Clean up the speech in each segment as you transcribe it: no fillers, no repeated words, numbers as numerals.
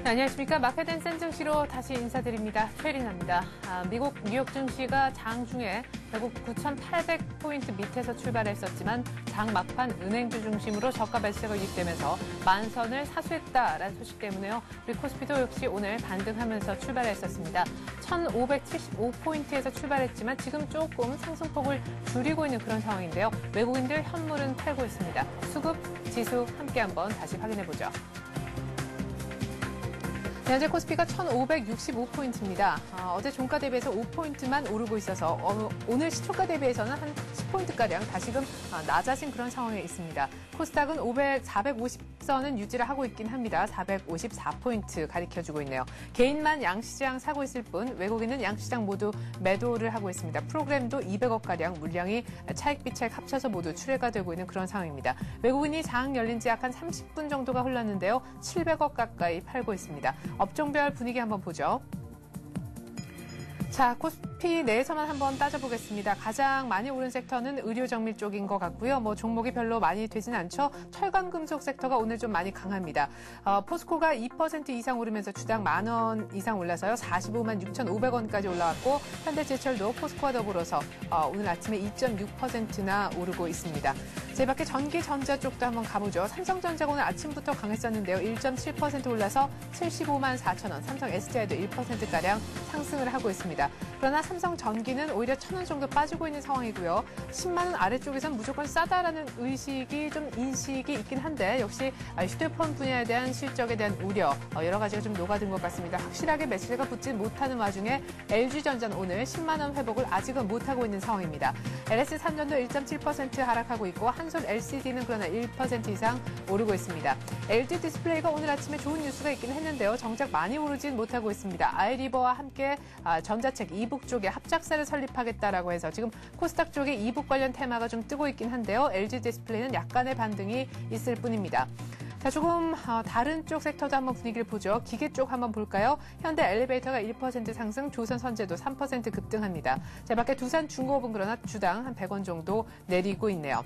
네, 안녕하십니까. 마켓 앤 센 증시로 다시 인사드립니다. 최리나입니다. 미국 뉴욕 증시가 장중에 결국 9,800포인트 밑에서 출발했었지만 장 막판 은행주 중심으로 저가 매수세가 유입되면서 만선을 사수했다라는 소식 때문에요. 우리 코스피도 역시 오늘 반등하면서 출발했었습니다. 1,575포인트에서 출발했지만 지금 조금 상승폭을 줄이고 있는 그런 상황인데요. 외국인들 현물은 팔고 있습니다. 수급, 지수 함께 한번 다시 확인해보죠. 현재 코스피가 1,565포인트입니다. 어제 종가 대비해서 5포인트만 오르고 있어서 오늘 시초가 대비해서는 한 10포인트가량 다시금 낮아진 그런 상황에 있습니다. 코스닥은 450선은 유지를 하고 있긴 합니다. 454포인트 가리켜주고 있네요. 개인만 양시장 사고 있을 뿐 외국인은 양시장 모두 매도를 하고 있습니다. 프로그램도 200억가량 물량이 차익비차익 합쳐서 모두 출회가 되고 있는 그런 상황입니다. 외국인이 장 열린 지 약 한 30분 정도가 흘렀는데요. 700억 가까이 팔고 있습니다. 업종별 분위기 한번 보죠. 자, 코스피 내에서만 한번 따져보겠습니다. 가장 많이 오른 섹터는 의료정밀 쪽인 것 같고요. 종목이 별로 많이 되진 않죠. 철강금속 섹터가 오늘 좀 많이 강합니다. 포스코가 2% 이상 오르면서 주당 10,000원 이상 올라서요. 45만 6,500원까지 올라왔고 현대제철도 포스코와 더불어서 오늘 아침에 2.6%나 오르고 있습니다. 제 밖에 전기, 전자 쪽도 한번 가보죠. 삼성전자가 오늘 아침부터 강했었는데요. 1.7% 올라서 75만 4천원, 삼성 SDI도 1%가량 상승을 하고 있습니다. 그러나 삼성전기는 오히려 1,000원 정도 빠지고 있는 상황이고요. 10만 원 아래쪽에선 무조건 싸다라는 의식이 좀 인식이 있긴 한데 역시 휴대폰 분야에 대한 실적에 대한 우려 여러 가지가 좀 녹아든 것 같습니다. 확실하게 매수세가 붙지 못하는 와중에 LG전자는 오늘 10만 원 회복을 아직은 못하고 있는 상황입니다. LS산전도 1.7% 하락하고 있고 한솔 LCD는 그러나 1% 이상 오르고 있습니다. LG 디스플레이가 오늘 아침에 좋은 뉴스가 있긴 했는데요. 정작 많이 오르진 못하고 있습니다. 아이리버와 함께 전자책 이북 쪽에 합작사를 설립하겠다라고 해서 지금 코스닥 쪽에 이북 관련 테마가 좀 뜨고 있긴 한데요. LG 디스플레이는 약간의 반등이 있을 뿐입니다. 자, 조금 다른 쪽 섹터도 한번 분위기를 보죠. 기계 쪽 한번 볼까요? 현대 엘리베이터가 1% 상승, 조선 선제도 3% 급등합니다. 자, 밖에 두산 중공업은 그러나 주당 한 100원 정도 내리고 있네요.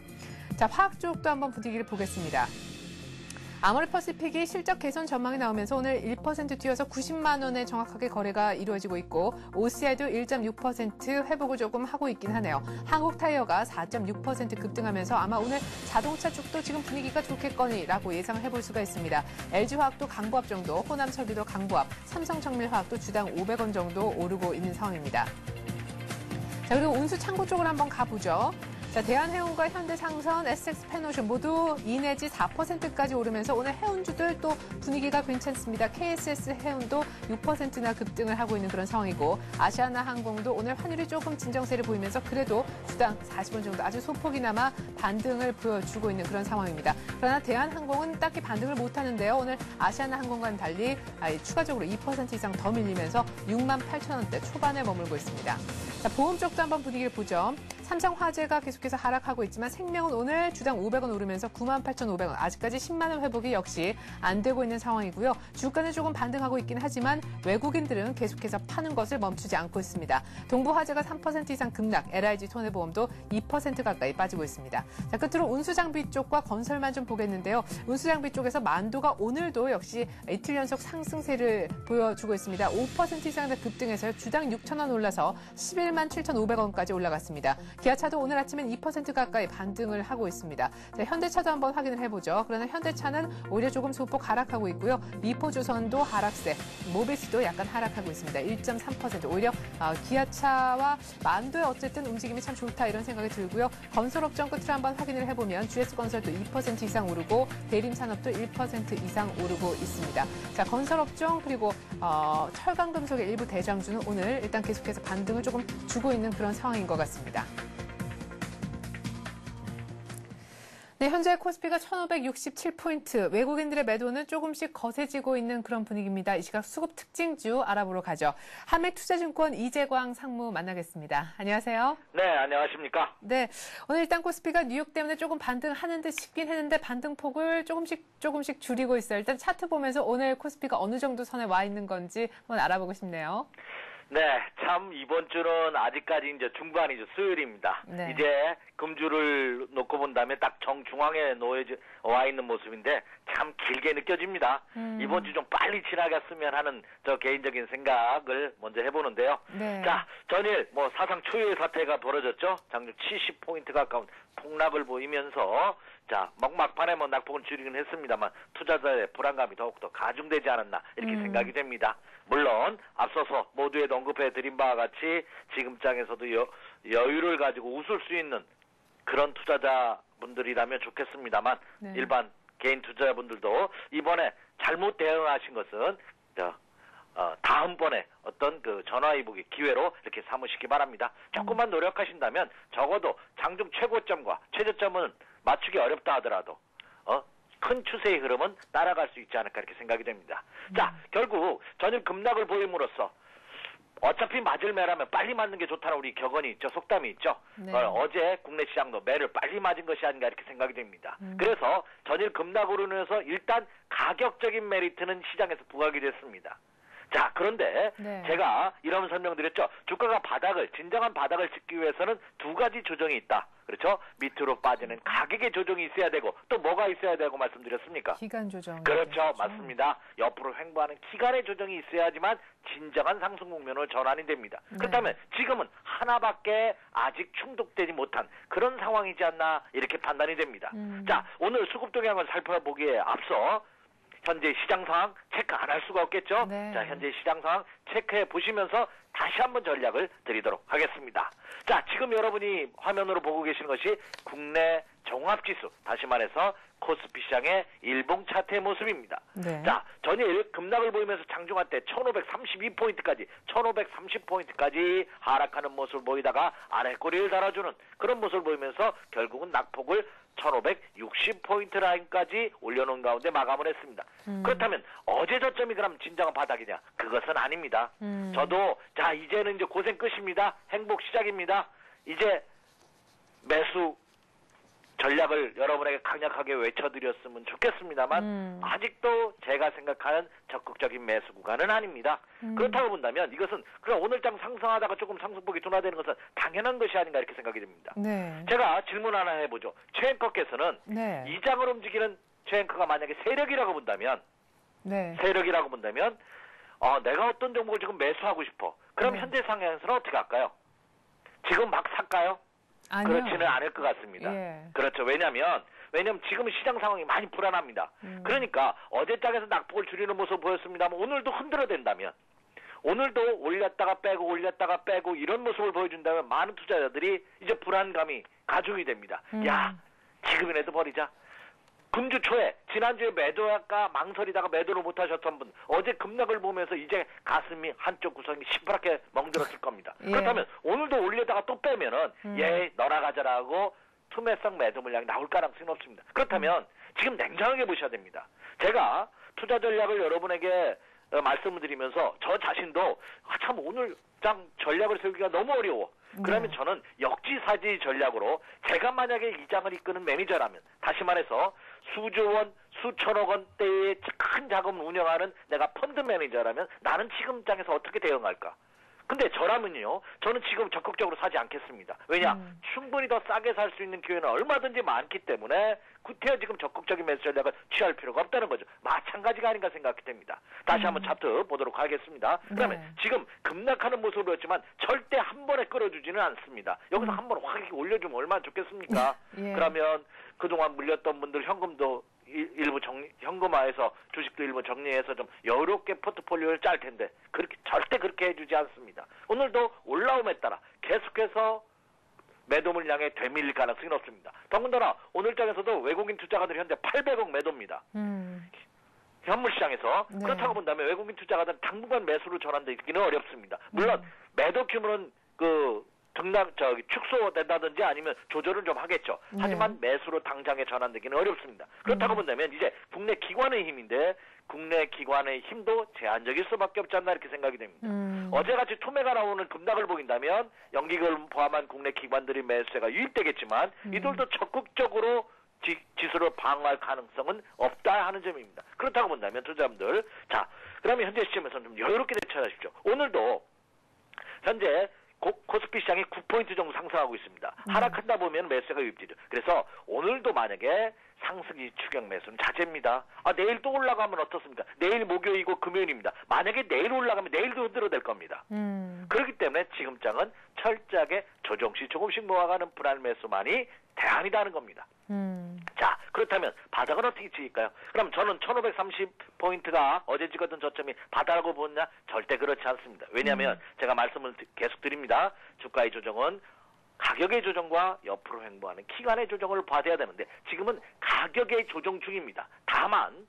자, 화학 쪽도 한번 분위기를 보겠습니다. 아모레퍼시픽이 실적 개선 전망이 나오면서 오늘 1% 뛰어서 90만 원에 정확하게 거래가 이루어지고 있고 OCI도 1.6% 회복을 조금 하고 있긴 하네요. 한국타이어가 4.6% 급등하면서 아마 오늘 자동차 쪽도 지금 분위기가 좋겠거니라고 예상을 해볼 수가 있습니다. LG화학도 강보합 정도, 호남설비도 강보합, 삼성정밀화학도 주당 500원 정도 오르고 있는 상황입니다. 자, 그리고 운수창고 쪽으로 한번 가보죠. 자, 대한해운과 현대상선, SX페노션 모두 2 내지 4%까지 오르면서 오늘 해운주들 또 분위기가 괜찮습니다. KSS 해운도 6%나 급등을 하고 있는 그런 상황이고 아시아나항공도 오늘 환율이 조금 진정세를 보이면서 그래도 주당 40원 정도 아주 소폭이나마 반등을 보여주고 있는 그런 상황입니다. 그러나 대한항공은 딱히 반등을 못하는데요. 오늘 아시아나항공과는 달리 추가적으로 2% 이상 더 밀리면서 68,000원대 초반에 머물고 있습니다. 자, 보험 쪽도 한번 분위기를 보죠. 삼성화재가 계속해서 하락하고 있지만 생명은 오늘 주당 500원 오르면서 98,500원. 아직까지 10만 원 회복이 역시 안 되고 있는 상황이고요. 주가는 조금 반등하고 있긴 하지만 외국인들은 계속해서 파는 것을 멈추지 않고 있습니다. 동부화재가 3% 이상 급락, LIG 손해보험도 2% 가까이 빠지고 있습니다. 자, 끝으로 운수장비 쪽과 건설만 좀 보겠는데요. 운수장비 쪽에서 만도가 오늘도 역시 이틀 연속 상승세를 보여주고 있습니다. 5% 이상 급등해서 주당 6,000원 올라서 11만 7,500원까지 올라갔습니다. 기아차도 오늘 아침엔 2% 가까이 반등을 하고 있습니다. 자, 현대차도 한번 확인을 해보죠. 그러나 현대차는 오히려 조금 소폭 하락하고 있고요. 미포주선도 하락세, 모비스도 약간 하락하고 있습니다. 1.3%. 오히려 기아차와 만도의 어쨌든 움직임이 참 좋다 이런 생각이 들고요. 건설업종 끝으로 한번 확인을 해보면 GS건설도 2% 이상 오르고 대림산업도 1% 이상 오르고 있습니다. 자, 건설업종 그리고 철강금속의 일부 대장주는 오늘 일단 계속해서 반등을 조금 주고 있는 그런 상황인 것 같습니다. 네, 현재 코스피가 1,567포인트, 외국인들의 매도는 조금씩 거세지고 있는 그런 분위기입니다. 이 시각 수급 특징주 알아보러 가죠. 한맥투자증권 이재광 상무 만나겠습니다. 안녕하세요. 네, 안녕하십니까. 네, 오늘 일단 코스피가 뉴욕 때문에 조금 반등하는 듯 싶긴 했는데 반등폭을 조금씩 줄이고 있어요. 일단 차트 보면서 오늘 코스피가 어느 정도 선에 와 있는 건지 한번 알아보고 싶네요. 네, 참 이번 주는 아직까지 이제 중반이죠. 수요일입니다. 네. 이제 금주를 놓고 본다면 딱 정중앙에 와 있는 모습인데 참 길게 느껴집니다. 이번 주 좀 빨리 지나갔으면 하는 저 개인적인 생각을 먼저 해보는데요. 네. 자, 전일 뭐 사상 초유의 사태가 벌어졌죠. 장중 70포인트 가까운 폭락을 보이면서 자, 막판에 뭐 낙폭은 줄이긴 했습니다만 투자자의 불안감이 더욱더 가중되지 않았나 이렇게 생각이 됩니다. 물론 앞서서 모두에도 언급해 드린 바와 같이 지금장에서도 여유를 가지고 웃을 수 있는 그런 투자자분들이라면 좋겠습니다만 네. 일반 개인 투자자분들도 이번에 잘못 대응하신 것은 다음번에 어떤 그 전화위복의 기회로 이렇게 삼으시기 바랍니다. 조금만 노력하신다면 적어도 장중 최고점과 최저점은 맞추기 어렵다 하더라도 큰 추세의 흐름은 따라갈 수 있지 않을까 이렇게 생각이 됩니다. 자, 결국 전일 급락을 보임으로써 어차피 맞을 매라면 빨리 맞는 게 좋다는 우리 격언이 있죠. 속담이 있죠. 네. 어제 국내 시장도 매를 빨리 맞은 것이 아닌가 이렇게 생각이 됩니다. 그래서 전일 급락으로 인해서 일단 가격적인 메리트는 시장에서 부각이 됐습니다. 자, 그런데 네. 제가 이런 설명드렸죠. 주가가 진정한 바닥을 찍기 위해서는 두 가지 조정이 있다. 그렇죠? 밑으로 빠지는 가격의 조정이 있어야 되고 또 뭐가 있어야 되고 말씀드렸습니까? 기간 조정. 그렇죠. 맞습니다. 옆으로 횡보하는 기간의 조정이 있어야지만 진정한 상승 국면으로 전환이 됩니다. 네. 그렇다면 지금은 하나밖에 아직 충족되지 못한 그런 상황이지 않나 이렇게 판단이 됩니다. 자, 오늘 수급 동향을 살펴보기에 앞서 현재 시장 상황 체크 안 할 수가 없겠죠? 네. 자, 현재 시장 상황 체크해 보시면서 다시 한번 전략을 드리도록 하겠습니다. 자, 지금 여러분이 화면으로 보고 계시는 것이 국내 종합지수, 다시 말해서 코스피 시장의 일봉 차트의 모습입니다. 네. 자, 전일 급락을 보이면서 장중한 때 1530포인트까지 하락하는 모습을 보이다가 아래 꼬리를 달아주는 그런 모습을 보이면서 결국은 낙폭을 1560포인트 라인까지 올려놓은 가운데 마감을 했습니다. 그렇다면 어제 저점이 그럼 진정한 바닥이냐? 그것은 아닙니다. 저도 자, 이제는 이제 고생 끝입니다. 행복 시작입니다. 이제 매수 전략을 여러분에게 강력하게 외쳐드렸으면 좋겠습니다만 아직도 제가 생각하는 적극적인 매수 구간은 아닙니다. 그렇다고 본다면 이것은 그럼 오늘장 상승하다가 조금 상승폭이 둔화되는 것은 당연한 것이 아닌가 이렇게 생각이 됩니다. 네. 제가 질문 하나 해보죠. 최앵커께서는 네. 이 장을 움직이는 최앵커가 만약에 세력이라고 본다면 네. 내가 어떤 종목을 지금 매수하고 싶어. 그럼 네. 현재 상황에서는 어떻게 할까요? 지금 막 살까요? 아니요. 그렇지는 않을 것 같습니다. 예. 그렇죠. 왜냐하면 지금은 시장 상황이 많이 불안합니다. 그러니까 어제 장에서 낙폭을 줄이는 모습을 보였습니다만 오늘도 흔들어댄다면 오늘도 올렸다가 빼고 이런 모습을 보여준다면 많은 투자자들이 이제 불안감이 가중이 됩니다. 야, 지금이라도 버리자. 금주 초에 지난주에 매도할까 망설이다가 매도를 못하셨던 분 어제 급락을 보면서 이제 가슴이 한쪽 구석이 시퍼렇게 멍들었을 겁니다. 예. 그렇다면 오늘도 올려다가 또 빼면은 너나 가자라고 투매성 매도 물량이 나올 가능성이 높습니다. 그렇다면 지금 냉정하게 보셔야 됩니다. 제가 투자 전략을 여러분에게 말씀을 드리면서 저 자신도 참 오늘 장 전략을 세우기가 너무 어려워. 그러면 저는 역지사지 전략으로 제가 만약에 이 장을 이끄는 매니저라면 다시 말해서 수조 원, 수천억 원대의 큰 자금을 운영하는 내가 펀드 매니저라면 나는 지금 장에서 어떻게 대응할까? 근데 저라면요, 저는 지금 적극적으로 사지 않겠습니다. 왜냐? 충분히 더 싸게 살 수 있는 기회는 얼마든지 많기 때문에 구태여 지금 적극적인 매수 전략을 취할 필요가 없다는 거죠. 마찬가지가 아닌가 생각이 됩니다. 다시 한번 차트 보도록 하겠습니다. 그러면 지금 급락하는 모습을 보였지만 절대 한 번에 끌어주지는 않습니다. 여기서 한 번 확 올려주면 얼마나 좋겠습니까? 예. 그러면 그동안 물렸던 분들 현금도 일부 현금화해서 주식도 일부 정리해서 좀 여유롭게 포트폴리오를 짤 텐데 절대 그렇게 해주지 않습니다. 오늘도 올라옴에 따라 계속해서 매도 물량에 되밀릴 가능성이 높습니다. 더군다나 오늘장에서도 외국인 투자가들이 현재 800억 매도입니다. 현물시장에서 네. 그렇다고 본다면 외국인 투자가들은 당분간 매수로 전환되기는 어렵습니다. 물론 매도 규모는 축소된다든지 아니면 조절을 좀 하겠죠. 하지만 매수로 당장에 전환되기는 어렵습니다. 그렇다고 본다면 이제 국내 기관의 힘인데 국내 기관의 힘도 제한적일 수밖에 없지 않나 이렇게 생각이 됩니다. 어제같이 투매가 나오는 급락을 보인다면 연기금을 포함한 국내 기관들의 매수세가 유입되겠지만 이들도 적극적으로 지수를 방어할 가능성은 없다 하는 점입니다. 그렇다고 본다면 투자자분들, 자, 그러면 현재 시점에서는 좀 여유롭게 대처하십시오. 오늘도 현재 코스피 시장이 9포인트 정도 상승하고 있습니다. 하락한다 보면 매수가 유입되죠. 그래서 오늘도 만약에 상승이 추격 매수는 자제입니다. 내일 또 올라가면 어떻습니까? 내일 목요일이고 금요일입니다. 만약에 내일 올라가면 내일도 흔들어댈 겁니다. 그렇기 때문에 지금장은 철저하게 조정시 조금씩 모아가는 분할 매수만이 대안이라는 겁니다. 자, 그렇다면 바닥은 어떻게 찍을까요? 그럼 저는 1530포인트가 어제 찍었던 저점이 바닥이라고 보느냐? 절대 그렇지 않습니다. 왜냐하면 제가 말씀을 계속 드립니다. 주가의 조정은 가격의 조정과 옆으로 횡보하는 기간의 조정을 봐야 되는데 지금은 가격의 조정 중입니다. 다만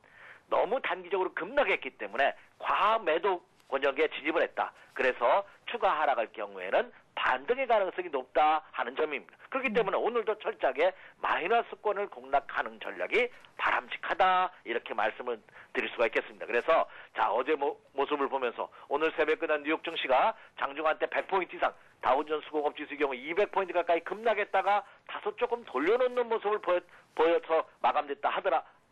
너무 단기적으로 급락했기 때문에 과매도 권역에 진입을 했다. 그래서 추가 하락할 경우에는 반등의 가능성이 높다 하는 점입니다. 그렇기 때문에 오늘도 철저하게 마이너스권을 공략하는 전략이 바람직하다 이렇게 말씀을 드릴 수가 있겠습니다. 그래서 자 어제 모습을 보면서 오늘 새벽 끝난 뉴욕 증시가 장중한 때 100포인트 이상 다우존스 공업지수의 경우 200포인트 가까이 급락했다가 다소 조금 돌려놓는 모습을 보여서 마감됐다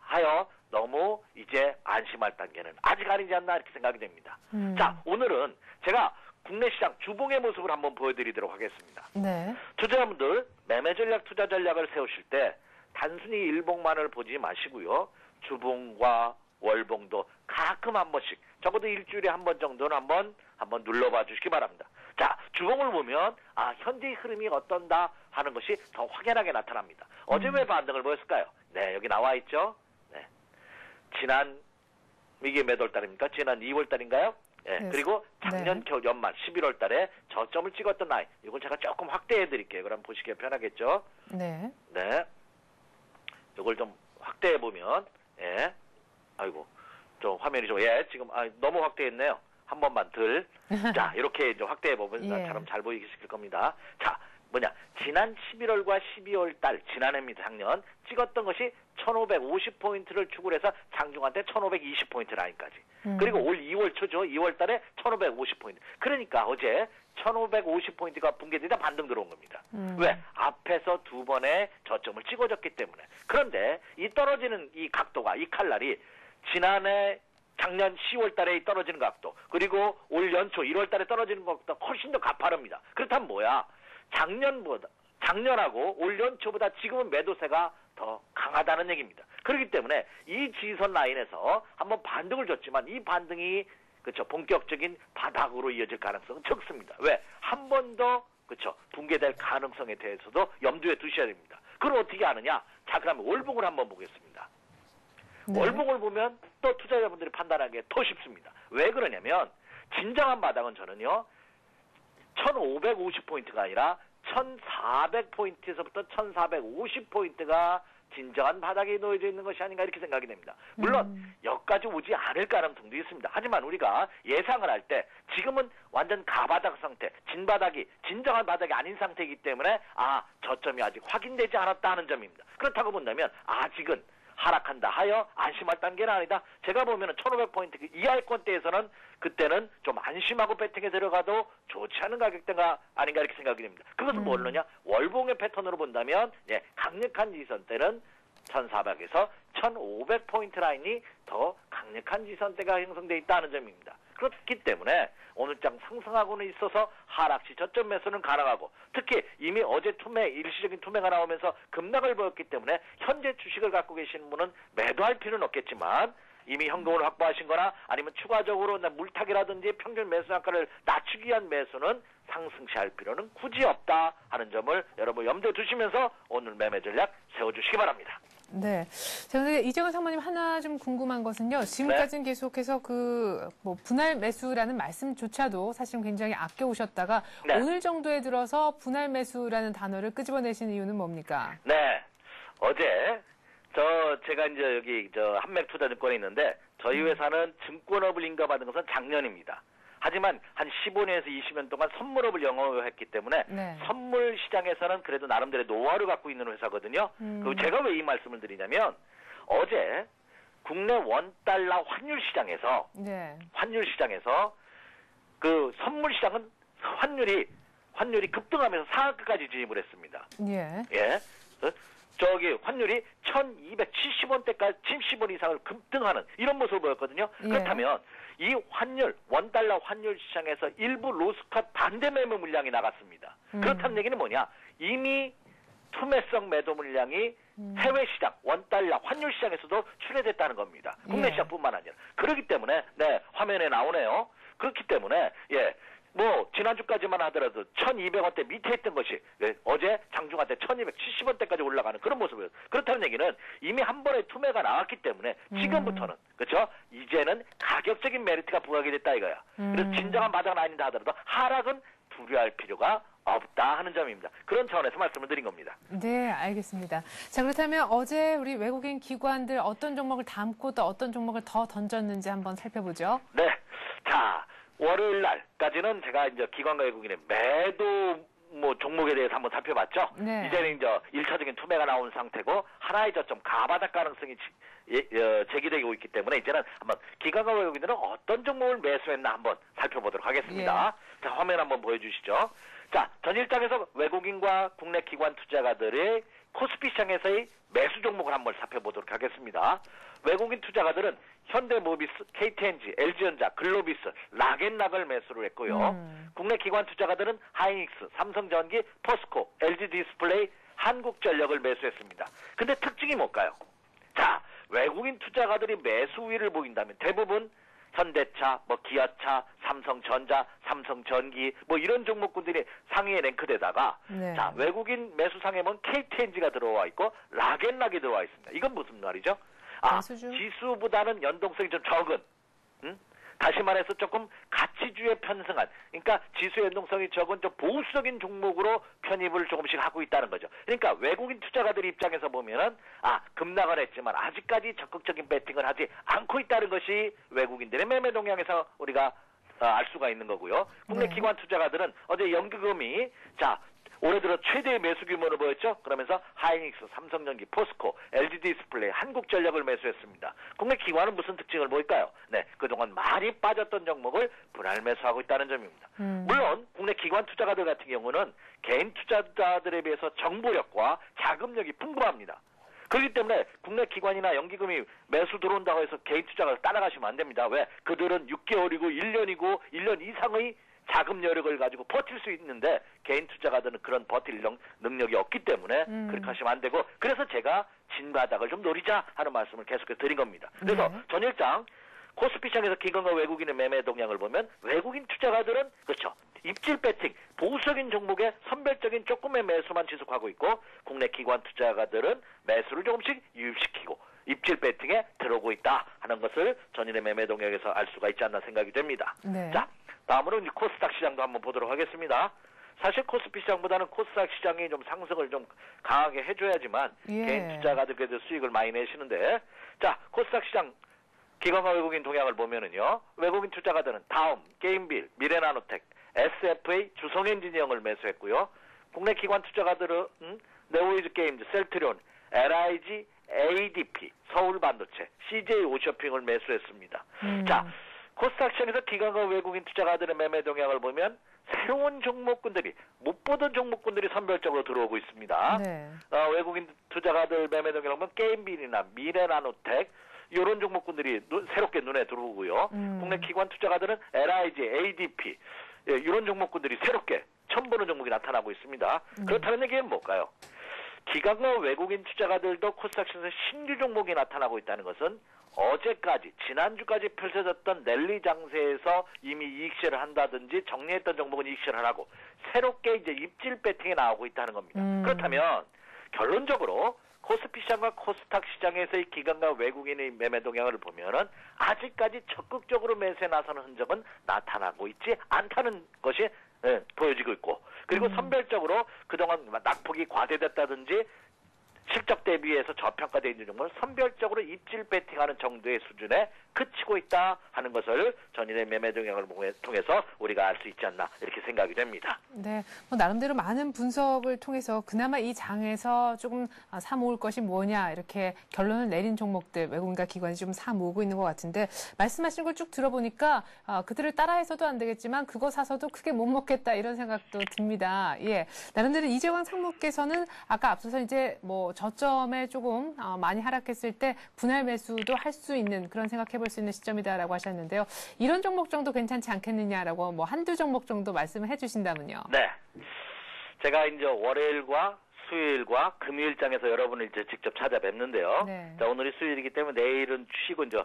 하여 너무 이제 안심할 단계는 아직 아니지 않나 이렇게 생각이 됩니다. 자 오늘은 제가 국내 시장 주봉의 모습을 한번 보여드리도록 하겠습니다. 네. 투자자분들 매매 전략, 투자 전략을 세우실 때 단순히 일봉만을 보지 마시고요. 주봉과 월봉도 가끔 한 번씩 적어도 일주일에 한 번 정도는 한번 눌러봐 주시기 바랍니다. 자, 주봉을 보면 현재의 흐름이 어떤다 하는 것이 더 확연하게 나타납니다. 어제 왜 반등을 보였을까요? 네, 여기 나와 있죠. 네. 이게 몇 월 달입니까? 지난 2월 달인가요? 네. 그리고 작년 겨울 연말 11월 달에 저점을 찍었던 라인. 이걸 제가 조금 확대해 드릴게요. 그럼 보시기에 편하겠죠? 네. 네. 이걸 좀 확대해 보면 예. 아이고. 좀 화면이 좀 지금 너무 확대했네요. 한 번만 덜. 자, 이렇게 이제 확대해 보면 나처럼 잘 보이게 시킬 겁니다. 자, 지난 11월과 12월 달 지난해입니다. 작년 찍었던 것이 1550포인트를 축을 해서 장중한 때 1520포인트 라인까지. 그리고 올 2월 초죠. 2월 달에 1550포인트. 그러니까 어제 1550포인트가 붕괴되다 반등 들어온 겁니다. 왜? 앞에서 두 번의 저점을 찍어줬기 때문에. 그런데 이 떨어지는 이 각도가, 이 칼날이 작년 10월 달에 떨어지는 각도, 그리고 올 연초 1월 달에 떨어지는 것보다 훨씬 더 가파릅니다. 그렇다면 뭐야? 작년하고 올 연초보다 지금은 매도세가 더 강하다는 얘기입니다. 그렇기 때문에 이 지선 라인에서 한번 반등을 줬지만 이 반등이 본격적인 바닥으로 이어질 가능성은 적습니다. 왜? 한 번 더 붕괴될 가능성에 대해서도 염두에 두셔야 됩니다. 그걸 어떻게 아느냐? 자, 그러면 월봉을 한번 보겠습니다. 네. 월봉을 보면 또 투자자분들이 판단하기에 더 쉽습니다. 왜 그러냐면 진정한 바닥은 저는요 1550포인트가 아니라 1400포인트에서부터 1450포인트가 진정한 바닥에 놓여져 있는 것이 아닌가 이렇게 생각이 됩니다. 물론 여기까지 오지 않을 가능성도 있습니다. 하지만 우리가 예상을 할 때 지금은 완전 가바닥 상태, 진정한 바닥이 아닌 상태이기 때문에 저점이 아직 확인되지 않았다 하는 점입니다. 그렇다고 본다면 아직은 하락한다 하여 안심할 단계는 아니다. 제가 보면은 1500포인트 이하권대에서는 그때는 좀 안심하고 배팅에 들어가도 좋지 않은 가격대가 아닌가 이렇게 생각이 됩니다. 그것은 뭐느냐? 월봉의 패턴으로 본다면 강력한 지선대는 1400에서 1500포인트 라인이 더 강력한 지선대가 형성되어 있다는 점입니다. 그렇기 때문에 오늘장 상승하고는 있어서 하락시 저점 매수는 가능하고 특히 이미 어제 일시적인 투매가 나오면서 급락을 보였기 때문에 현재 주식을 갖고 계시는 분은 매도할 필요는 없겠지만 이미 현금을 확보하신 거나 아니면 추가적으로 물타기라든지 평균 매수 단가를 낮추기 위한 매수는 상승시 할 필요는 굳이 없다 하는 점을 여러분 염두에 두시면서 오늘 매매 전략 세워주시기 바랍니다. 네. 자, 근데 이재건 상무님 하나 좀 궁금한 것은요. 지금까지는 계속해서 분할 매수라는 말씀조차도 사실 굉장히 아껴오셨다가 오늘 정도에 들어서 분할 매수라는 단어를 끄집어내신 이유는 뭡니까? 네. 어제 제가 이제 여기 한맥투자증권에 있는데 저희 회사는 증권업을 인가받은 것은 작년입니다. 하지만 한 15년에서 20년 동안 선물업을 영업했기 때문에 선물 시장에서는 그래도 나름대로 노하우를 갖고 있는 회사거든요. 그리고 제가 왜 이 말씀을 드리냐면 어제 국내 원달러 환율 시장에서 그 선물 시장은 환율이 급등하면서 상한가까지 진입을 했습니다. 환율이 1270원대까지 70원 이상을 급등하는 이런 모습을 보였거든요. 예. 그렇다면 이 환율, 원달러 환율 시장에서 일부 로스컷 반대 매매 물량이 나갔습니다. 그렇다는 얘기는 뭐냐? 이미 투매성 매도 물량이 해외 시장, 원달러 환율 시장에서도 출해됐다는 겁니다. 국내 예. 시장뿐만 아니라. 그렇기 때문에 네, 화면에 나오네요. 그렇기 때문에 예. 뭐 지난주까지만 하더라도 1200원대 밑에 있던 것이 어제 장중한테 1270원대까지 올라가는 그런 모습이에요. 그렇다는 얘기는 이미 한 번에 투매가 나왔기 때문에 지금부터는 그렇죠? 이제는 가격적인 메리트가 부각이 됐다 이거야. 그래서 진정한 바닥은 아니다 하더라도 하락은 두려워할 필요가 없다 하는 점입니다. 그런 차원에서 말씀을 드린 겁니다. 네, 알겠습니다. 자, 그렇다면 어제 우리 외국인 기관들 어떤 종목을 담고 또 어떤 종목을 더 던졌는지 한번 살펴보죠. 네. 자, 월요일 날까지는 제가 이제 기관과 외국인의 매도 종목에 대해서 한번 살펴봤죠. 네. 이제는 이제 1차적인 투매가 나온 상태고 하나의 저점 가바닥 가능성이 제기되고 있기 때문에 이제는 한번 기관과 외국인들은 어떤 종목을 매수했나 한번 살펴보도록 하겠습니다. 자, 화면 한번 보여주시죠. 자, 전일장에서 외국인과 국내 기관 투자가들의 코스피 시장에서의 매수 종목을 한번 살펴보도록 하겠습니다. 외국인 투자가들은 현대모비스, KTNG, LG전자, 글로비스, 락앤락을 매수를 했고요. 국내 기관 투자가들은 하이닉스, 삼성전기, 포스코, LG디스플레이, 한국전력을 매수했습니다. 근데 특징이 뭘까요? 자, 외국인 투자가들이 매수 우위를 보인다면 대부분 현대차, 기아차, 삼성전자, 삼성전기 이런 종목군들이 상위에 랭크되다가 네. 자, 외국인 매수상에 보면 KTNG가 들어와 있고 락앤락이 들어와 있습니다. 이건 무슨 말이죠? 매수주? 지수보다는 연동성이 좀 적은, 다시 말해서 조금 가치주에 편승한, 그러니까 지수 연동성이 적은 좀 보수적인 종목으로 편입을 조금씩 하고 있다는 거죠. 그러니까 외국인 투자가들 입장에서 보면은 급락을 했지만 아직까지 적극적인 배팅을 하지 않고 있다는 것이 외국인들의 매매 동향에서 우리가 알 수가 있는 거고요. 국내 네. 기관 투자가들은 어제 연기금이 올해 들어 최대의 매수 규모를 보였죠. 그러면서 하이닉스, 삼성전기, 포스코, LG디스플레이, 한국전력을 매수했습니다. 국내 기관은 무슨 특징을 보일까요? 네, 그동안 많이 빠졌던 종목을 분할 매수하고 있다는 점입니다. 물론 국내 기관 투자가들 같은 경우는 개인 투자자들에 비해서 정보력과 자금력이 풍부합니다. 그렇기 때문에 국내 기관이나 연기금이 매수 들어온다고 해서 개인 투자가를 따라가시면 안 됩니다. 왜? 그들은 6개월이고 1년이고 1년 이상의 자금 여력을 가지고 버틸 수 있는데 개인 투자가들은 그런 버틸 능력이 없기 때문에 그렇게 하시면 안 되고, 그래서 제가 진바닥을 좀 노리자 하는 말씀을 계속해서 드린 겁니다. 그래서 전일장 코스피 시장에서 기관과 외국인의 매매 동향을 보면 외국인 투자가들은 그렇죠, 입질 배팅, 보수적인 종목에 선별적인 조금의 매수만 지속하고 있고, 국내 기관 투자가들은 매수를 조금씩 유입시키고 입질 배팅에 들어오고 있다 하는 것을 전일의 매매 동향에서 알 수가 있지 않나 생각이 됩니다. 네. 자, 다음으로 이제 코스닥 시장도 한번 보도록 하겠습니다. 사실 코스피 시장보다는 코스닥 시장이 좀 상승을 좀 강하게 해줘야지만 개인 투자가들께서 수익을 많이 내시는데, 자, 코스닥 시장 기관과 외국인 동향을 보면은요, 외국인 투자가들은 다음, 게임빌, 미래나노텍, SFA, 주성엔지니어를 매수했고요. 국내 기관 투자가들은 네오이즈 게임즈, 셀트리온, LIG, ADP, 서울반도체, CJ 오쇼핑을 매수했습니다. 자, 코스닥 시장에서 기관과 외국인 투자가들의 매매 동향을 보면 새로운 종목군들이, 못 보던 종목군들이 선별적으로 들어오고 있습니다. 네. 외국인 투자가들 매매 동향을 보면 게임빌이나 미래나노텍 이런 종목군들이 새롭게 눈에 들어오고요. 국내 기관 투자가들은 LIG, ADP 이런 종목군들이 새롭게 처음 보는 종목이 나타나고 있습니다. 그렇다는 얘기는 뭘까요? 기관과 외국인 투자가들도 코스닥 시장에서 신규 종목이 나타나고 있다는 것은 어제까지, 지난주까지 펼쳐졌던 랠리 장세에서 이미 이익실을 한다든지 정리했던 종목은 이익실을 하고 새롭게 이제 입질 배팅에 나오고 있다는 겁니다. 그렇다면 결론적으로 코스피 시장과 코스닥 시장에서의 기관과 외국인의 매매 동향을 보면은 아직까지 적극적으로 매수에 나서는 흔적은 나타나고 있지 않다는 것이 보여지고 있고, 그리고 선별적으로 그동안 낙폭이 과대됐다든지 실적 대비해서 저평가되어 있는 종목을 선별적으로 입질 배팅하는 정도의 수준에 그치고 있다 하는 것을 전일의 매매 동향을 통해서 우리가 알 수 있지 않나 이렇게 생각이 됩니다. 네, 뭐 나름대로 많은 분석을 통해서 그나마 이 장에서 조금 사 모을 것이 뭐냐 이렇게 결론을 내린 종목들 외국인과 기관이 좀 사 모으고 있는 것 같은데 말씀하신 걸 쭉 들어보니까 그들을 따라해서도 안 되겠지만 그거 사서도 크게 못 먹겠다 이런 생각도 듭니다. 예, 나름대로 이재광 상무께서는 아까 앞서서 이제 뭐 저점에 조금 많이 하락했을 때 분할 매수도 할 수 있는 그런 생각해볼 수 있는 시점이다라고 하셨는데요. 이런 종목 정도 괜찮지 않겠느냐라고 뭐 한두 종목 정도 말씀을 해주신다면요. 네, 제가 이제 월요일과 수요일과 금요일장에서 여러분을 이제 직접 찾아뵙는데요. 네. 자, 오늘이 수요일이기 때문에 내일은 쉬고 이제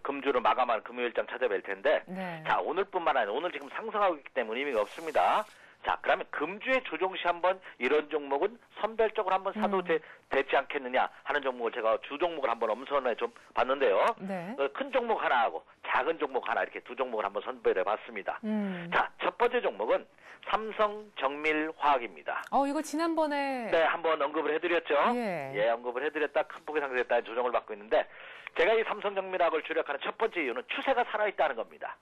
금주를 마감한 금요일장 찾아뵐 텐데, 네. 자, 오늘뿐만 아니라 오늘 지금 상승하고 있기 때문에 의미가 없습니다. 자, 그러면 금주의 조정시 한번 이런 종목은 선별적으로 한번 사도 되지 않겠느냐 하는 종목을 제가 주 종목을 한번 엄선해 좀 봤는데요. 네. 큰 종목 하나하고 작은 종목 하나 이렇게 두 종목을 한번 선별해 봤습니다. 자, 첫 번째 종목은 삼성정밀화학입니다. 이거 지난번에 네, 한번 언급을 해드렸죠. 예. 언급을 해드렸다 큰 폭의 상승했다는 조정을 받고 있는데 제가 이 삼성정밀화학을 주력하는 첫 번째 이유는 추세가 살아있다는 겁니다.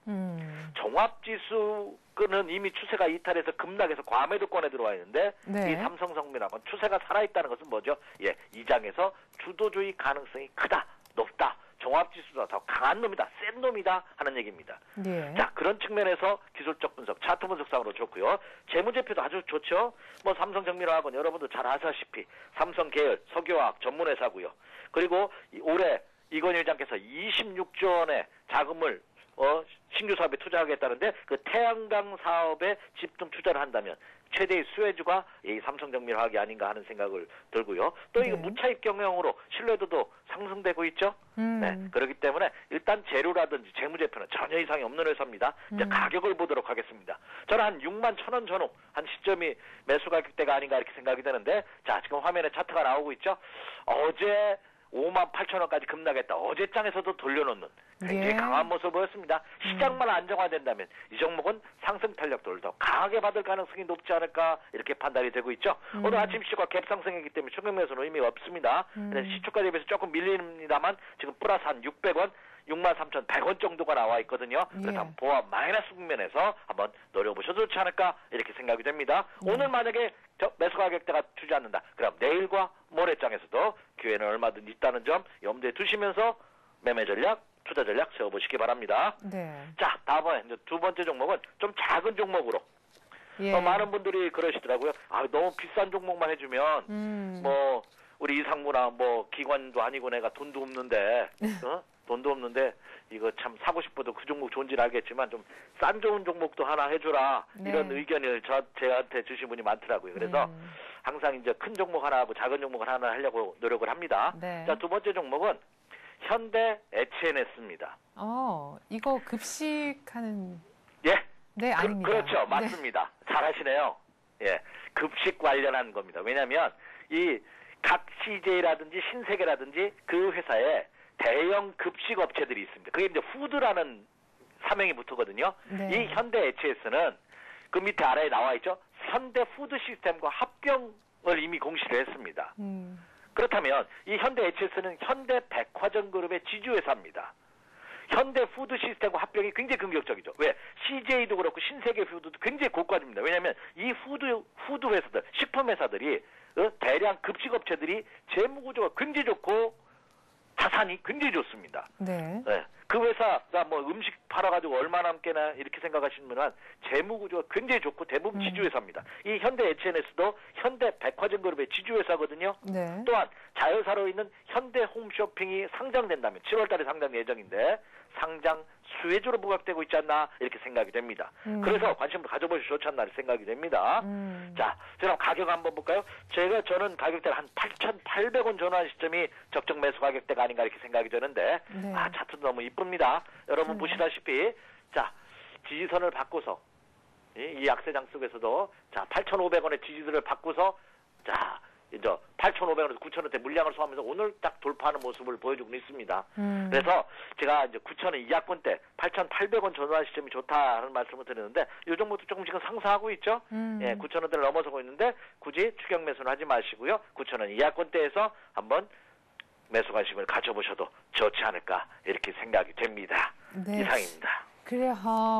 종합지수는 이미 추세가 이탈해서 급락해서 과매도권에 들어와 있는데 네. 이 삼성정밀화학은 추세가 살아있다는 것은 뭐죠? 예, 이 장에서 주도주의 가능성이 크다, 높다. 종합지수보다 더 강한 놈이다, 센 놈이다 하는 얘기입니다. 네. 자, 그런 측면에서 기술적 분석, 차트 분석상으로 좋고요. 재무제표도 아주 좋죠. 뭐 삼성정밀화학은 여러분도 잘 아시다시피 삼성계열, 석유화학 전문회사고요. 그리고 올해 이건희 회장께서 26조 원의 자금을 신규 사업에 투자하겠다는데 그 태양광 사업에 집중 투자를 한다면 최대의 수혜주가 이 삼성정밀화학이 아닌가 하는 생각을 들고요. 또 이거 무차익 경영으로 신뢰도도 상승되고 있죠. 네, 그렇기 때문에 일단 재료라든지 재무제표는 전혀 이상이 없는 회사입니다. 이제 가격을 보도록 하겠습니다. 저는 한 6만 1,000원 전후 한 시점이 매수 가격대가 아닌가 이렇게 생각이 되는데 자, 지금 화면에 차트가 나오고 있죠. 어제 5만 8천원까지 급락했다. 어제장에서도 돌려놓는 굉장히 강한 모습을 보였습니다. 시장만 안정화된다면 이 종목은 상승 탄력도를 더 강하게 받을 가능성이 높지 않을까 이렇게 판단이 되고 있죠. 오늘 아침 시초가 갭상승했기 때문에 총경매수는 의미가 없습니다. 시초가 대비해서 조금 밀립니다만 지금 플러스 한 600원 63,100원 정도가 나와 있거든요. 그래서 한번 보합 마이너스 국면에서 한번 노려보셔도 좋지 않을까 이렇게 생각이 됩니다. 오늘 만약에 매수 가격대가 주지 않는다. 그럼 내일과 모레장에서도 기회는 얼마든지 있다는 점 염두에 두시면서 매매 전략, 투자 전략 세워보시기 바랍니다. 네. 자, 다음에 이제 두 번째 종목은 좀 작은 종목으로. 예. 많은 분들이 그러시더라고요. 너무 비싼 종목만 해주면 뭐 우리 이상무나 뭐 기관도 아니고 내가 돈도 없는데 돈도 없는데 이거 참 사고 싶어도 그 종목 좋은지는 알겠지만 좀 싼 좋은 종목도 하나 해줘라. 네. 이런 의견을 저한테 주신 분이 많더라고요. 그래서 항상 이제 큰 종목 하나 하고 작은 종목 하나 하려고 노력을 합니다. 네. 자, 두 번째 종목은 현대 HNS입니다. 이거 급식하는 예. 네, 아닙니다. 그렇죠. 맞습니다. 잘하시네요. 예. 급식 관련한 겁니다. 왜냐하면 이 각 CJ라든지 신세계라든지 그 회사에 대형 급식 업체들이 있습니다. 그게 이제 푸드라는 사명이 붙거든요. 네. 이 현대 HS는 그 밑에 아래에 나와 있죠. 현대 푸드 시스템과 합병을 이미 공시를 했습니다. 그렇다면 이 현대 HS는 현대 백화점 그룹의 지주회사입니다. 현대 푸드 시스템과 합병이 굉장히 긍정적이죠. 왜? CJ도 그렇고 신세계 푸드도 굉장히 고가입니다. 왜냐하면 이 푸드 회사들, 식품 회사들이 대량 급식 업체들이 재무 구조가 굉장히 좋고 자산이 굉장히 좋습니다. 네. 네. 그 회사가 뭐 음식 팔아가지고 얼마 남게나 이렇게 생각하시면 재무 구조가 굉장히 좋고 대부분 지주회사입니다. 이 현대 HNS도 현대 백화점 그룹의 지주회사거든요. 네. 또한 자회사로 있는 현대 홈쇼핑이 상장된다면 7월달에 상장 예정인데 상장 수혜주로 부각되고 있지 않나 이렇게 생각이 됩니다. 그래서 관심을 가져보시면 좋지 않나 생각이 됩니다. 자, 그럼 가격 한번 볼까요? 저는 가격대를 한 8,800원 전후한 시점이 적정 매수 가격대가 아닌가 이렇게 생각이 되는데 네. 차트도 너무 이쁩니다. 여러분 보시다시피 자, 지지선을 바꿔서 이 약세장 속에서도 자, 8,500원의 지지선을 바꿔서 자, 이제 8,500원에서 9,000원대 물량을 소화하면서 오늘 딱 돌파하는 모습을 보여주고 있습니다. 그래서 제가 이제 9,000원 이하권대 8,800원 전환 시점이 좋다는 말씀을 드렸는데 이 정도도 조금 지금 상승하고 있죠. 예, 9,000원대를 넘어서고 있는데 굳이 추격 매수는 하지 마시고요. 9,000원 이하권대에서 한번 매수 관심을 가져보셔도 좋지 않을까 이렇게 생각이 됩니다. 네. 이상입니다. 그래요.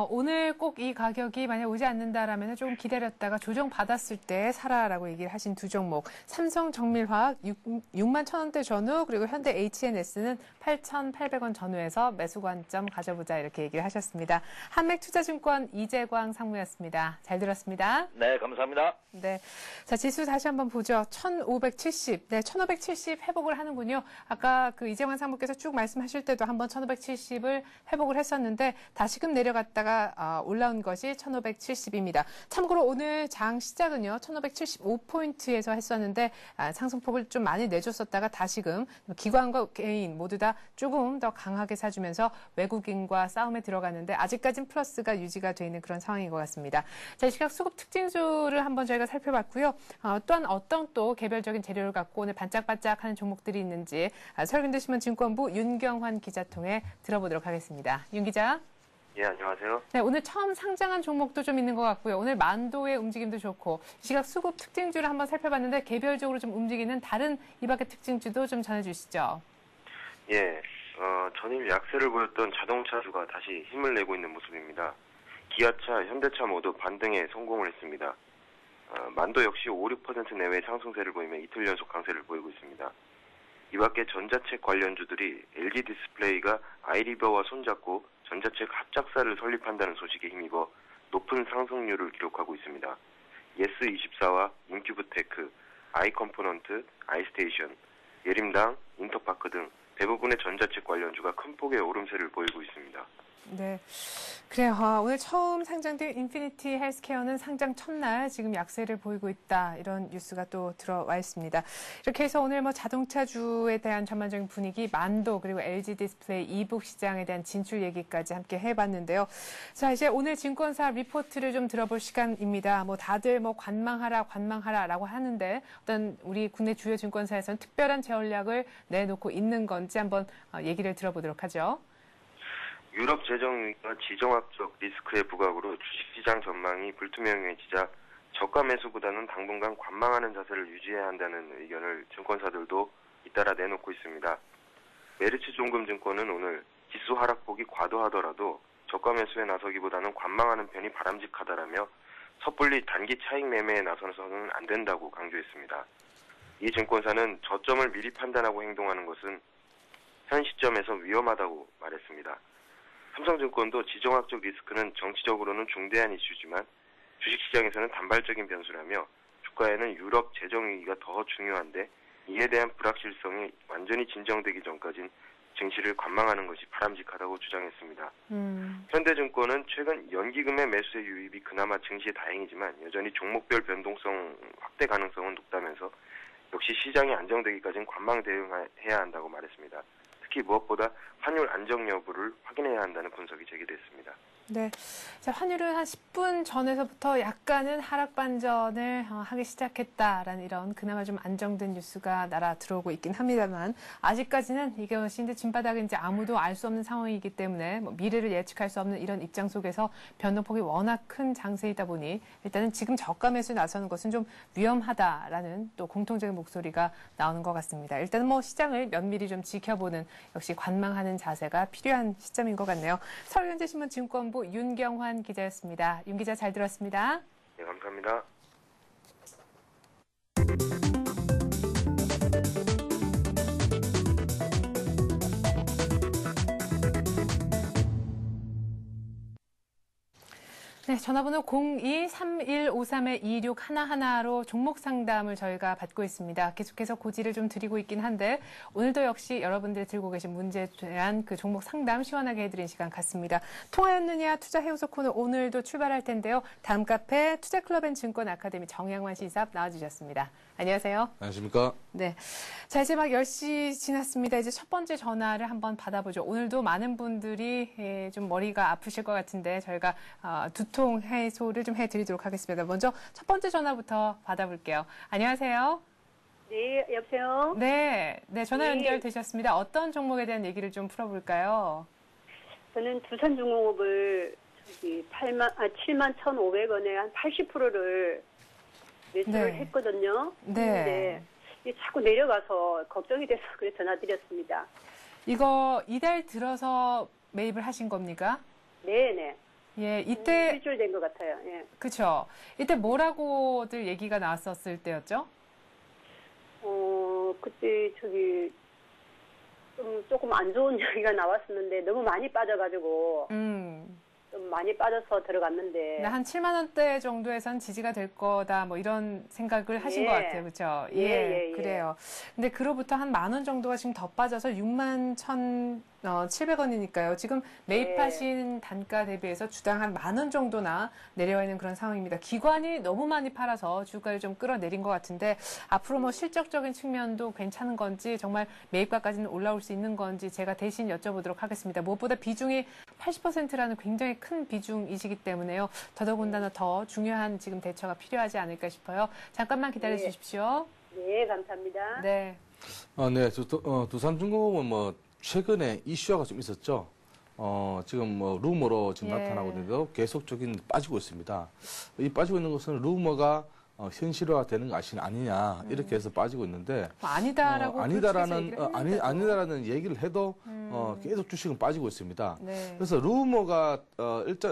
오늘 꼭 이 가격이 만약 오지 않는다라면 조금 기다렸다가 조정받았을 때 사라라고 얘기를 하신 두 종목. 삼성정밀화학 6만 1,000원대 전후 그리고 현대 H&S는 8,800원 전후에서 매수 관점 가져보자 이렇게 얘기를 하셨습니다. 한맥투자증권 이재광 상무였습니다. 잘 들었습니다. 네, 감사합니다. 네. 자, 지수 다시 한번 보죠. 1,570. 네, 1,570 회복을 하는군요. 아까 그 이재광 상무께서 쭉 말씀하실 때도 한번 1,570을 회복을 했었는데 다시금 내려갔다가 올라온 것이 1,570입니다. 참고로 오늘 장 시작은요, 1,575포인트에서 했었는데 상승폭을 좀 많이 내줬었다가 다시금 기관과 개인 모두 다 조금 더 강하게 사주면서 외국인과 싸움에 들어가는데 아직까지는 플러스가 유지가 되어 있는 그런 상황인 것 같습니다. 자, 이 시각 수급 특징주를 한번 저희가 살펴봤고요. 또한 어떤 또 개별적인 재료를 갖고 오늘 반짝반짝하는 종목들이 있는지 설근대신문증권부 윤경환 기자 통해 들어보도록 하겠습니다. 윤 기자. 예, 안녕하세요. 네, 오늘 처음 상장한 종목도 좀 있는 것 같고요. 오늘 만도의 움직임도 좋고 이 시각 수급 특징주를 한번 살펴봤는데 개별적으로 좀 움직이는 다른 이 밖의 특징주도 좀 전해주시죠. 예, 전일 약세를 보였던 자동차주가 다시 힘을 내고 있는 모습입니다. 기아차, 현대차 모두 반등에 성공을 했습니다. 만도 역시 5, 6% 내외의 상승세를 보이며 이틀 연속 강세를 보이고 있습니다. 이 밖에 전자책 관련주들이 LG 디스플레이가 아이리버와 손잡고 전자책 합작사를 설립한다는 소식에 힘입어 높은 상승률을 기록하고 있습니다. 예스24와 인큐브테크, 아이컴포넌트, 아이스테이션, 예림당, 인터파크 등 대부분의 전자책 관련주가 큰 폭의 오름세를 보이고 있습니다. 네, 그래요. 오늘 처음 상장된 인피니티 헬스케어는 상장 첫날 지금 약세를 보이고 있다. 이런 뉴스가 또 들어와 있습니다. 이렇게 해서 오늘 자동차주에 대한 전반적인 분위기, 만도 그리고 LG 디스플레이 이북 시장에 대한 진출 얘기까지 함께 해봤는데요. 자, 이제 오늘 증권사 리포트를 좀 들어볼 시간입니다. 다들 관망하라라고 하는데 어떤 우리 국내 주요 증권사에서는 특별한 전략을 내놓고 있는 건지 한번 얘기를 들어보도록 하죠. 유럽 재정위기와 지정학적 리스크의 부각으로 주식시장 전망이 불투명해지자 저가 매수보다는 당분간 관망하는 자세를 유지해야 한다는 의견을 증권사들도 잇따라 내놓고 있습니다. 메리츠종금증권은 오늘 지수 하락폭이 과도하더라도 저가 매수에 나서기보다는 관망하는 편이 바람직하다라며 섣불리 단기 차익 매매에 나서서는 안 된다고 강조했습니다. 이 증권사는 저점을 미리 판단하고 행동하는 것은 현 시점에서 위험하다고 말했습니다. 삼성증권도 지정학적 리스크는 정치적으로는 중대한 이슈지만 주식시장에서는 단발적인 변수라며 주가에는 유럽 재정위기가 더 중요한데 이에 대한 불확실성이 완전히 진정되기 전까진 증시를 관망하는 것이 바람직하다고 주장했습니다. 현대증권은 최근 연기금의 매수세 유입이 그나마 증시에 다행이지만 여전히 종목별 변동성 확대 가능성은 높다면서 역시 시장이 안정되기까지는 관망 대응해야 한다고 말했습니다. 특히 무엇보다 환율 안정 여부를 확인해야 한다는 분석이 제기됐습니다. 네, 자, 환율은 한 10분 전에서부터 약간은 하락 반전을 하기 시작했다라는 이런 그나마 좀 안정된 뉴스가 날아 들어오고 있긴 합니다만 아직까지는 이것이 이제 진바닥인지 아무도 알 수 없는 상황이기 때문에 미래를 예측할 수 없는 이런 입장 속에서 변동폭이 워낙 큰 장세이다 보니 일단은 지금 저가 매수에 나서는 것은 좀 위험하다라는 또 공통적인 목소리가 나오는 것 같습니다. 일단은 시장을 면밀히 좀 지켜보는 역시 관망하는 자세가 필요한 시점인 것 같네요. 서울현대신문 증권부 윤경환 기자였습니다. 윤 기자 잘 들었습니다. 네, 감사합니다. 네, 전화번호 02-3153-2611로 종목 상담을 저희가 받고 있습니다. 계속해서 고지를 좀 드리고 있긴 한데 오늘도 역시 여러분들이 들고 계신 문제에 대한 그 종목 상담 시원하게 해드린 시간 같습니다. 통하였느냐 투자해오소 코너 오늘도 출발할 텐데요. 다음 카페 투자클럽앤증권 아카데미 정양환 시삽 나와주셨습니다. 안녕하세요. 안녕하십니까? 네. 자, 이제 막 10시 지났습니다. 이제 첫 번째 전화를 한번 받아보죠. 오늘도 많은 분들이 좀 머리가 아프실 것 같은데 저희가 두통 해소를 좀 해드리도록 하겠습니다. 먼저 첫 번째 전화부터 받아볼게요. 안녕하세요. 네, 여보세요? 네, 전화 네. 연결되셨습니다. 어떤 종목에 대한 얘기를 좀 풀어볼까요? 저는 두산중공업을 7만 1,500원에 한 80%를 매수를 네. 했거든요. 네. 근데 이게 자꾸 내려가서 걱정이 돼서 그래 전화드렸습니다. 이거 이달 들어서 매입을 하신 겁니까? 네네. 예, 이때, 일주일 된 것 같아요. 예. 그쵸. 이때 뭐라고들 얘기가 나왔었을 때였죠? 그때 조금 안 좋은 얘기가 나왔었는데 너무 많이 빠져가지고 좀 많이 빠져서 들어갔는데 한 7만 원대 정도에선 지지가 될 거다, 뭐 이런 생각을 하신 예. 것 같아요. 그렇죠? 예. 그래요. 근데 그로부터 한 10,000원 정도가 지금 더 빠져서 61,700원이니까요. 지금 매입하신 단가 대비해서 주당 한 10,000원 정도나 내려와 있는 그런 상황입니다. 기관이 너무 많이 팔아서 주가를 좀 끌어내린 것 같은데 앞으로 뭐 실적적인 측면도 괜찮은 건지 정말 매입가까지는 올라올 수 있는 건지 제가 대신 여쭤보도록 하겠습니다. 무엇보다 비중이 80%라는 굉장히 큰 비중이시기 때문에요. 더더군다나 더 중요한 지금 대처가 필요하지 않을까 싶어요. 잠깐만 기다려 주십시오. 네, 감사합니다. 네. 네, 두산중공업은 뭐 최근에 이슈화가 좀 있었죠. 지금 뭐 루머로 지금 예. 나타나고 있는데도 계속적인 빠지고 있습니다. 이 빠지고 있는 것은 루머가 현실화되는 거 아니냐 이렇게 해서 빠지고 있는데 아니다라고 아니다라는 얘기를 해도 계속 주식은 빠지고 있습니다. 네. 그래서 루머가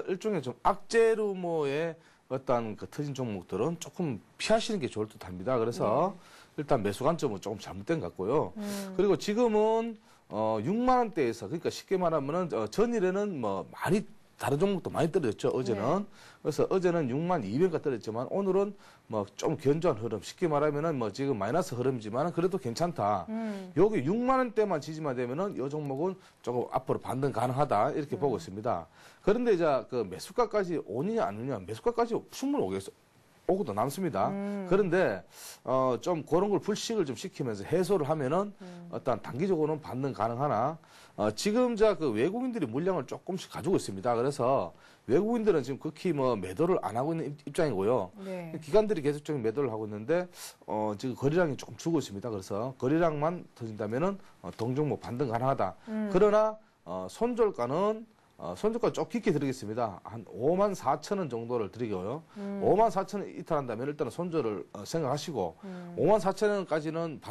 일종의 좀 악재 루머의 어떤 그 터진 종목들은 조금 피하시는 게 좋을 듯합니다. 그래서 일단 매수 관점은 조금 잘못된 것 같고요. 그리고 지금은 6만 원대에서 그러니까 쉽게 말하면은 전일에는 뭐 많이 다른 종목도 많이 떨어졌죠. 어제는. 네. 그래서 어제는 6만 200가 떨어졌지만 오늘은 뭐 좀 견조한 흐름. 쉽게 말하면은 뭐 지금 마이너스 흐름이지만 그래도 괜찮다. 여기 6만 원대만 지지만 되면은 이 종목은 조금 앞으로 반등 가능하다. 이렇게 보고 있습니다. 그런데 이제 그 매수가까지 오느냐 안 오느냐 매수가까지 충분히 오고도 남습니다. 그런데 좀 그런 걸 불식을 좀 시키면서 해소를 하면은 어떤 단기적으로는 반등 가능하나 지금 그 외국인들이 물량을 조금씩 가지고 있습니다. 그래서 외국인들은 지금 극히 뭐 매도를 안 하고 있는 입장이고요. 네. 기관들이 계속적인 매도를 하고 있는데 지금 거래량이 조금 줄고 있습니다. 그래서 거래량만 터진다면은 동종목 반등 가능하다. 그러나 손절가는 손절가 좀 깊게 드리겠습니다. 한 54,000원 정도를 드리고요. 54,000원 이탈한다면 일단은 손절을 생각하시고 54,000원까지는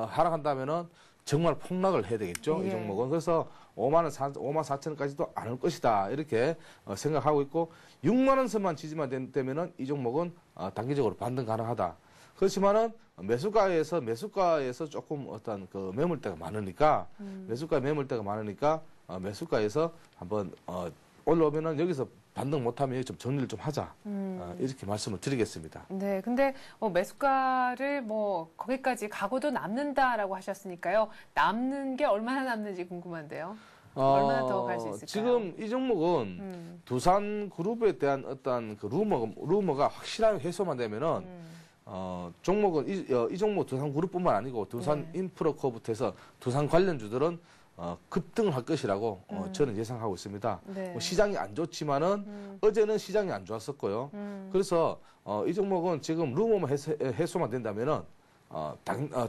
하락한다면은 정말 폭락을 해야 되겠죠. 예. 이 종목은. 그래서 54,000원까지도 안 올 것이다. 이렇게 생각하고 있고 6만 원 선만 지지만 되면은 이 종목은 단기적으로 반등 가능하다. 그렇지만은 매수가에서 조금 어떤 그 매물대가 많으니까 매수가에서 한번 올라오면은 여기서 반등 못하면 좀 정리를 좀 하자 이렇게 말씀을 드리겠습니다. 네, 근데 매수가를 거기까지 가고도 남는다라고 하셨으니까요. 남는 게 얼마나 남는지 궁금한데요. 얼마나 더 갈 수 있을까요? 지금 이 종목은 두산그룹에 대한 어떤 그 루머가 확실하게 해소만 되면은 종목은 이 종목 두산그룹뿐만 아니고 두산인프라코부터 해서 두산 관련주들은 급등을 할 것이라고 저는 예상하고 있습니다. 네. 뭐 시장이 안 좋지만은 어제는 시장이 안 좋았었고요. 그래서 이 종목은 지금 루머만 해소만 된다면은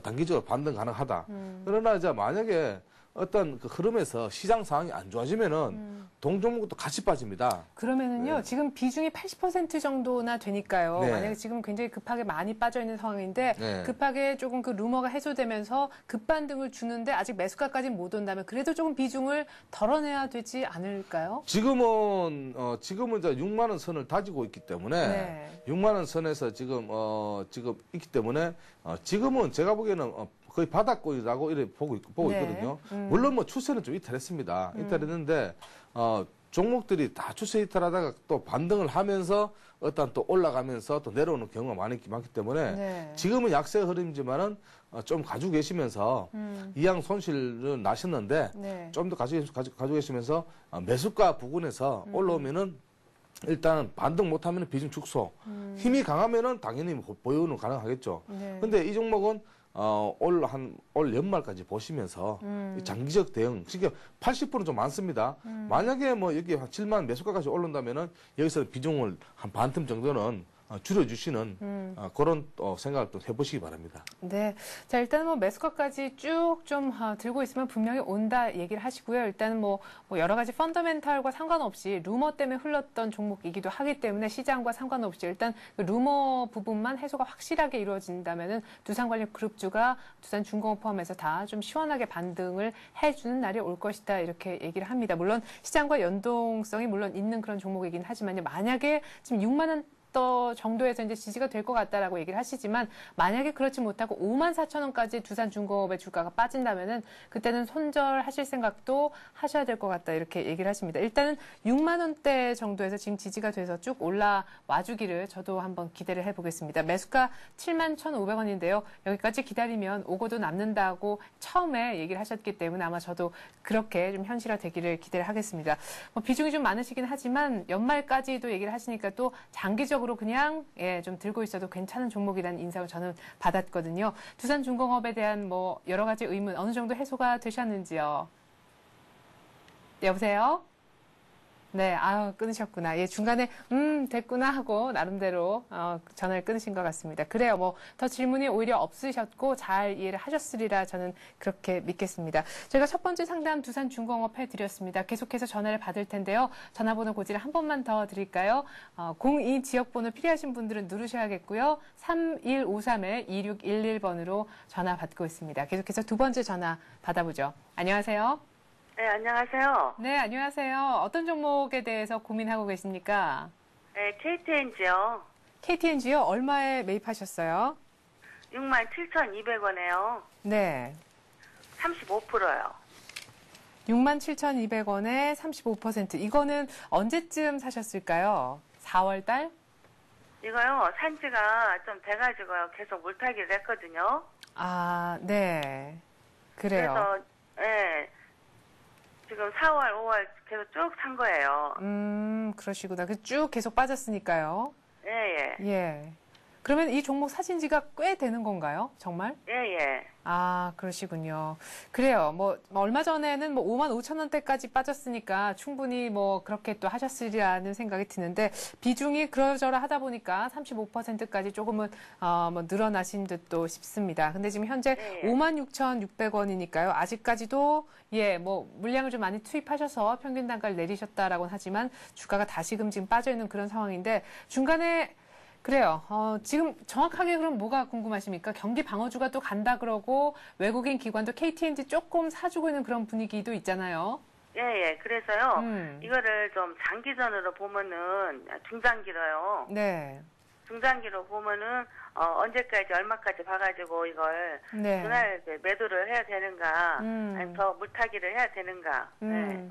단기적으로 반등 가능하다. 그러나 이제 만약에 어떤 그 흐름에서 시장 상황이 안 좋아지면은 동종목도 같이 빠집니다. 그러면은요, 네. 지금 비중이 80% 정도나 되니까요. 네. 만약에 지금 굉장히 급하게 많이 빠져 있는 상황인데, 네. 급하게 조금 그 루머가 해소되면서 급반등을 주는데 아직 매수가까지 못 온다면 그래도 조금 비중을 덜어내야 되지 않을까요? 지금은 이제 6만 원 선을 다지고 있기 때문에 네. 6만 원 선에서 지금 있기 때문에 지금은 제가 보기에는 거의 바닥권이라고 이렇게 보고 네. 있거든요. 물론 뭐 추세는 좀 이탈했습니다. 이탈했는데 종목들이 다 추세 이탈하다가 또 반등을 하면서 일단 또 올라가면서 또 내려오는 경우가 많기 때문에 네. 지금은 약세 흐름이지만은 좀 가지고 계시면서 이양 손실은 나셨는데 네. 좀 더 가지고 계시면서 매수가 부근에서 올라오면은 일단은 반등 못하면 비중 축소. 힘이 강하면은 당연히 보유는 가능하겠죠. 네. 근데 이 종목은 올 연말까지 보시면서 이 장기적 대응, 그러니까 80%는 좀 많습니다. 만약에 뭐 여기 7만 매수가까지 오른다면은 여기서 비중을 한 반틈 정도는 줄여주시는 그런 생각을 또 해보시기 바랍니다. 네. 자, 일단 뭐 매수가까지 쭉 좀 들고 있으면 분명히 온다 얘기를 하시고요. 일단은 뭐 여러 가지 펀더멘탈과 상관없이 루머 때문에 흘렀던 종목이기도 하기 때문에 시장과 상관없이 일단 그 루머 부분만 해소가 확실하게 이루어진다면은 두산관리그룹주가 두산중공업 포함해서 다 좀 시원하게 반등을 해주는 날이 올 것이다 이렇게 얘기를 합니다. 물론 시장과 연동성이 물론 있는 그런 종목이긴 하지만요. 만약에 지금 6만 원 정도에서 이제 지지가 될 것 같다라고 얘기를 하시지만 만약에 그렇지 못하고 54,000원까지 두산중공업의 주가가 빠진다면은 그때는 손절하실 생각도 하셔야 될 것 같다 이렇게 얘기를 하십니다. 일단은 6만 원대 정도에서 지금 지지가 돼서 쭉 올라와 주기를 저도 한번 기대를 해보겠습니다. 매수가 71,500원인데요. 여기까지 기다리면 오고도 남는다고 처음에 얘기를 하셨기 때문에 아마 저도 그렇게 좀 현실화되기를 기대를 하겠습니다. 뭐 비중이 좀 많으시긴 하지만 연말까지도 얘기를 하시니까 또 장기적으로 그냥 좀 들고 있어도 괜찮은 종목이라는 인상을 저는 받았거든요. 두산중공업에 대한 뭐 여러 가지 의문 어느 정도 해소가 되셨는지요? 여보세요? 네, 끊으셨구나. 예, 중간에, 됐구나 하고, 나름대로, 전화를 끊으신 것 같습니다. 그래요, 뭐, 더 질문이 오히려 없으셨고, 잘 이해를 하셨으리라 저는 그렇게 믿겠습니다. 저희가 첫 번째 상담 두산중공업 해드렸습니다. 계속해서 전화를 받을 텐데요. 전화번호 고지를 한 번만 더 드릴까요? 02 지역번호 필요하신 분들은 누르셔야겠고요. 3153-2611번으로 전화 받고 있습니다. 계속해서 두 번째 전화 받아보죠. 안녕하세요. 네, 안녕하세요. 네, 안녕하세요. 어떤 종목에 대해서 고민하고 계십니까? 네, KTNG요. KTNG요? 얼마에 매입하셨어요? 67,200원에요. 네. 35%요. 67,200원에 35%. 이거는 언제쯤 사셨을까요? 4월 달? 이거요, 산지가 좀 돼가지고요. 계속 물타기를 했거든요. 아, 네. 그래요. 그래서, 네. 지금 4월, 5월 계속 쭉 산 거예요. 그러시구나. 쭉 계속 빠졌으니까요. 예. 예. 그러면 이 종목 사신 지가 꽤 되는 건가요? 정말? 예. 아, 그러시군요. 그래요. 뭐 얼마 전에는 뭐 55,000원대까지 빠졌으니까 충분히 뭐 그렇게 또 하셨으리라는 생각이 드는데 비중이 그러저러 하다 보니까 35%까지 조금은 뭐 늘어나신 듯도 싶습니다. 근데 지금 현재 56,600원이니까요. 아직까지도 뭐 물량을 좀 많이 투입하셔서 평균 단가를 내리셨다라고는 하지만 주가가 다시금 지금 빠져 있는 그런 상황인데 중간에 그래요. 지금 정확하게 그럼 뭐가 궁금하십니까? 경기 방어주가 또 간다 그러고 외국인 기관도 KTNG 조금 사주고 있는 그런 분위기도 있잖아요. 예. 그래서요. 이거를 좀 장기전으로 보면은 중장기로요. 네. 중장기로 보면은 언제까지 얼마까지 봐가지고 이걸 그날 매도를 해야 되는가, 아니면 더 물타기를 해야 되는가. 네.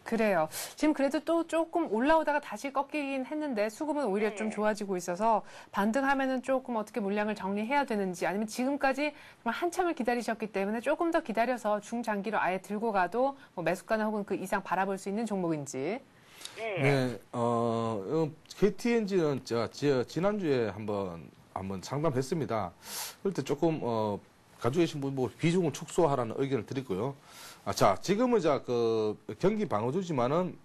그래요. 지금 그래도 또 조금 올라오다가 다시 꺾이긴 했는데 수급은 오히려 좀 좋아지고 있어서 반등하면은 조금 어떻게 물량을 정리해야 되는지 아니면 지금까지 정말 한참을 기다리셨기 때문에 조금 더 기다려서 중장기로 아예 들고 가도 뭐 매수가나 혹은 그 이상 바라볼 수 있는 종목인지. 네, KTNG는 제가 지난주에 한번 상담했습니다. 그럴 때 조금 가지고 계신 분 비중을 축소하라는 의견을 드리고요. 자, 지금은 경기 방어주지만은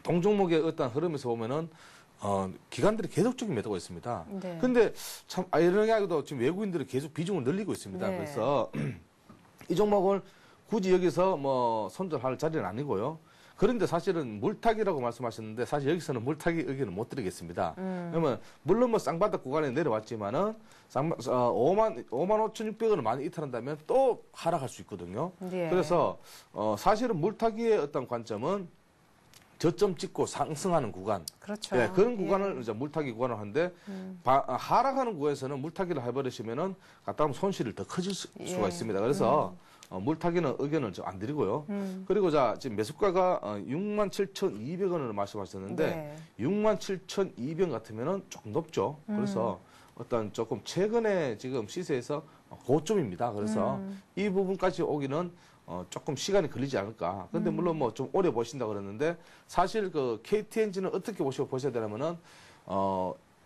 동종목의 어떤 흐름에서 보면은 기관들이 계속적인 매도가 있습니다. 네. 근데 참 아이러니하게도 지금 외국인들이 계속 비중을 늘리고 있습니다. 네. 그래서 이 종목을 굳이 여기서 뭐 손절할 자리는 아니고요. 그런데 사실은 물타기라고 말씀하셨는데 사실 여기서는 물타기 의견을 못 드리겠습니다. 그러면 물론 뭐 쌍바닥 구간에 내려왔지만은 55,600원을 많이 이탈한다면 또 하락할 수 있거든요. 네. 그래서 사실은 물타기의 어떤 관점은 저점 찍고 상승하는 구간. 그렇죠. 네, 그런 구간을 이제 물타기 구간을 하는데 하락하는 구간에서는 물타기를 해버리시면은 갔다 오면 손실이 더 커질 수가 있습니다. 그래서 물타기는 의견을 안 드리고요. 그리고 지금 매수가가 67,200원을 말씀하셨는데 67,200원 같으면은 조금 높죠. 그래서 어떤 조금 최근에 지금 시세에서 고점입니다. 그래서 이 부분까지 오기는 조금 시간이 걸리지 않을까. 근데 물론 뭐 좀 오래 보신다 그랬는데 사실 그 KTNG는 어떻게 보셔야 되냐면은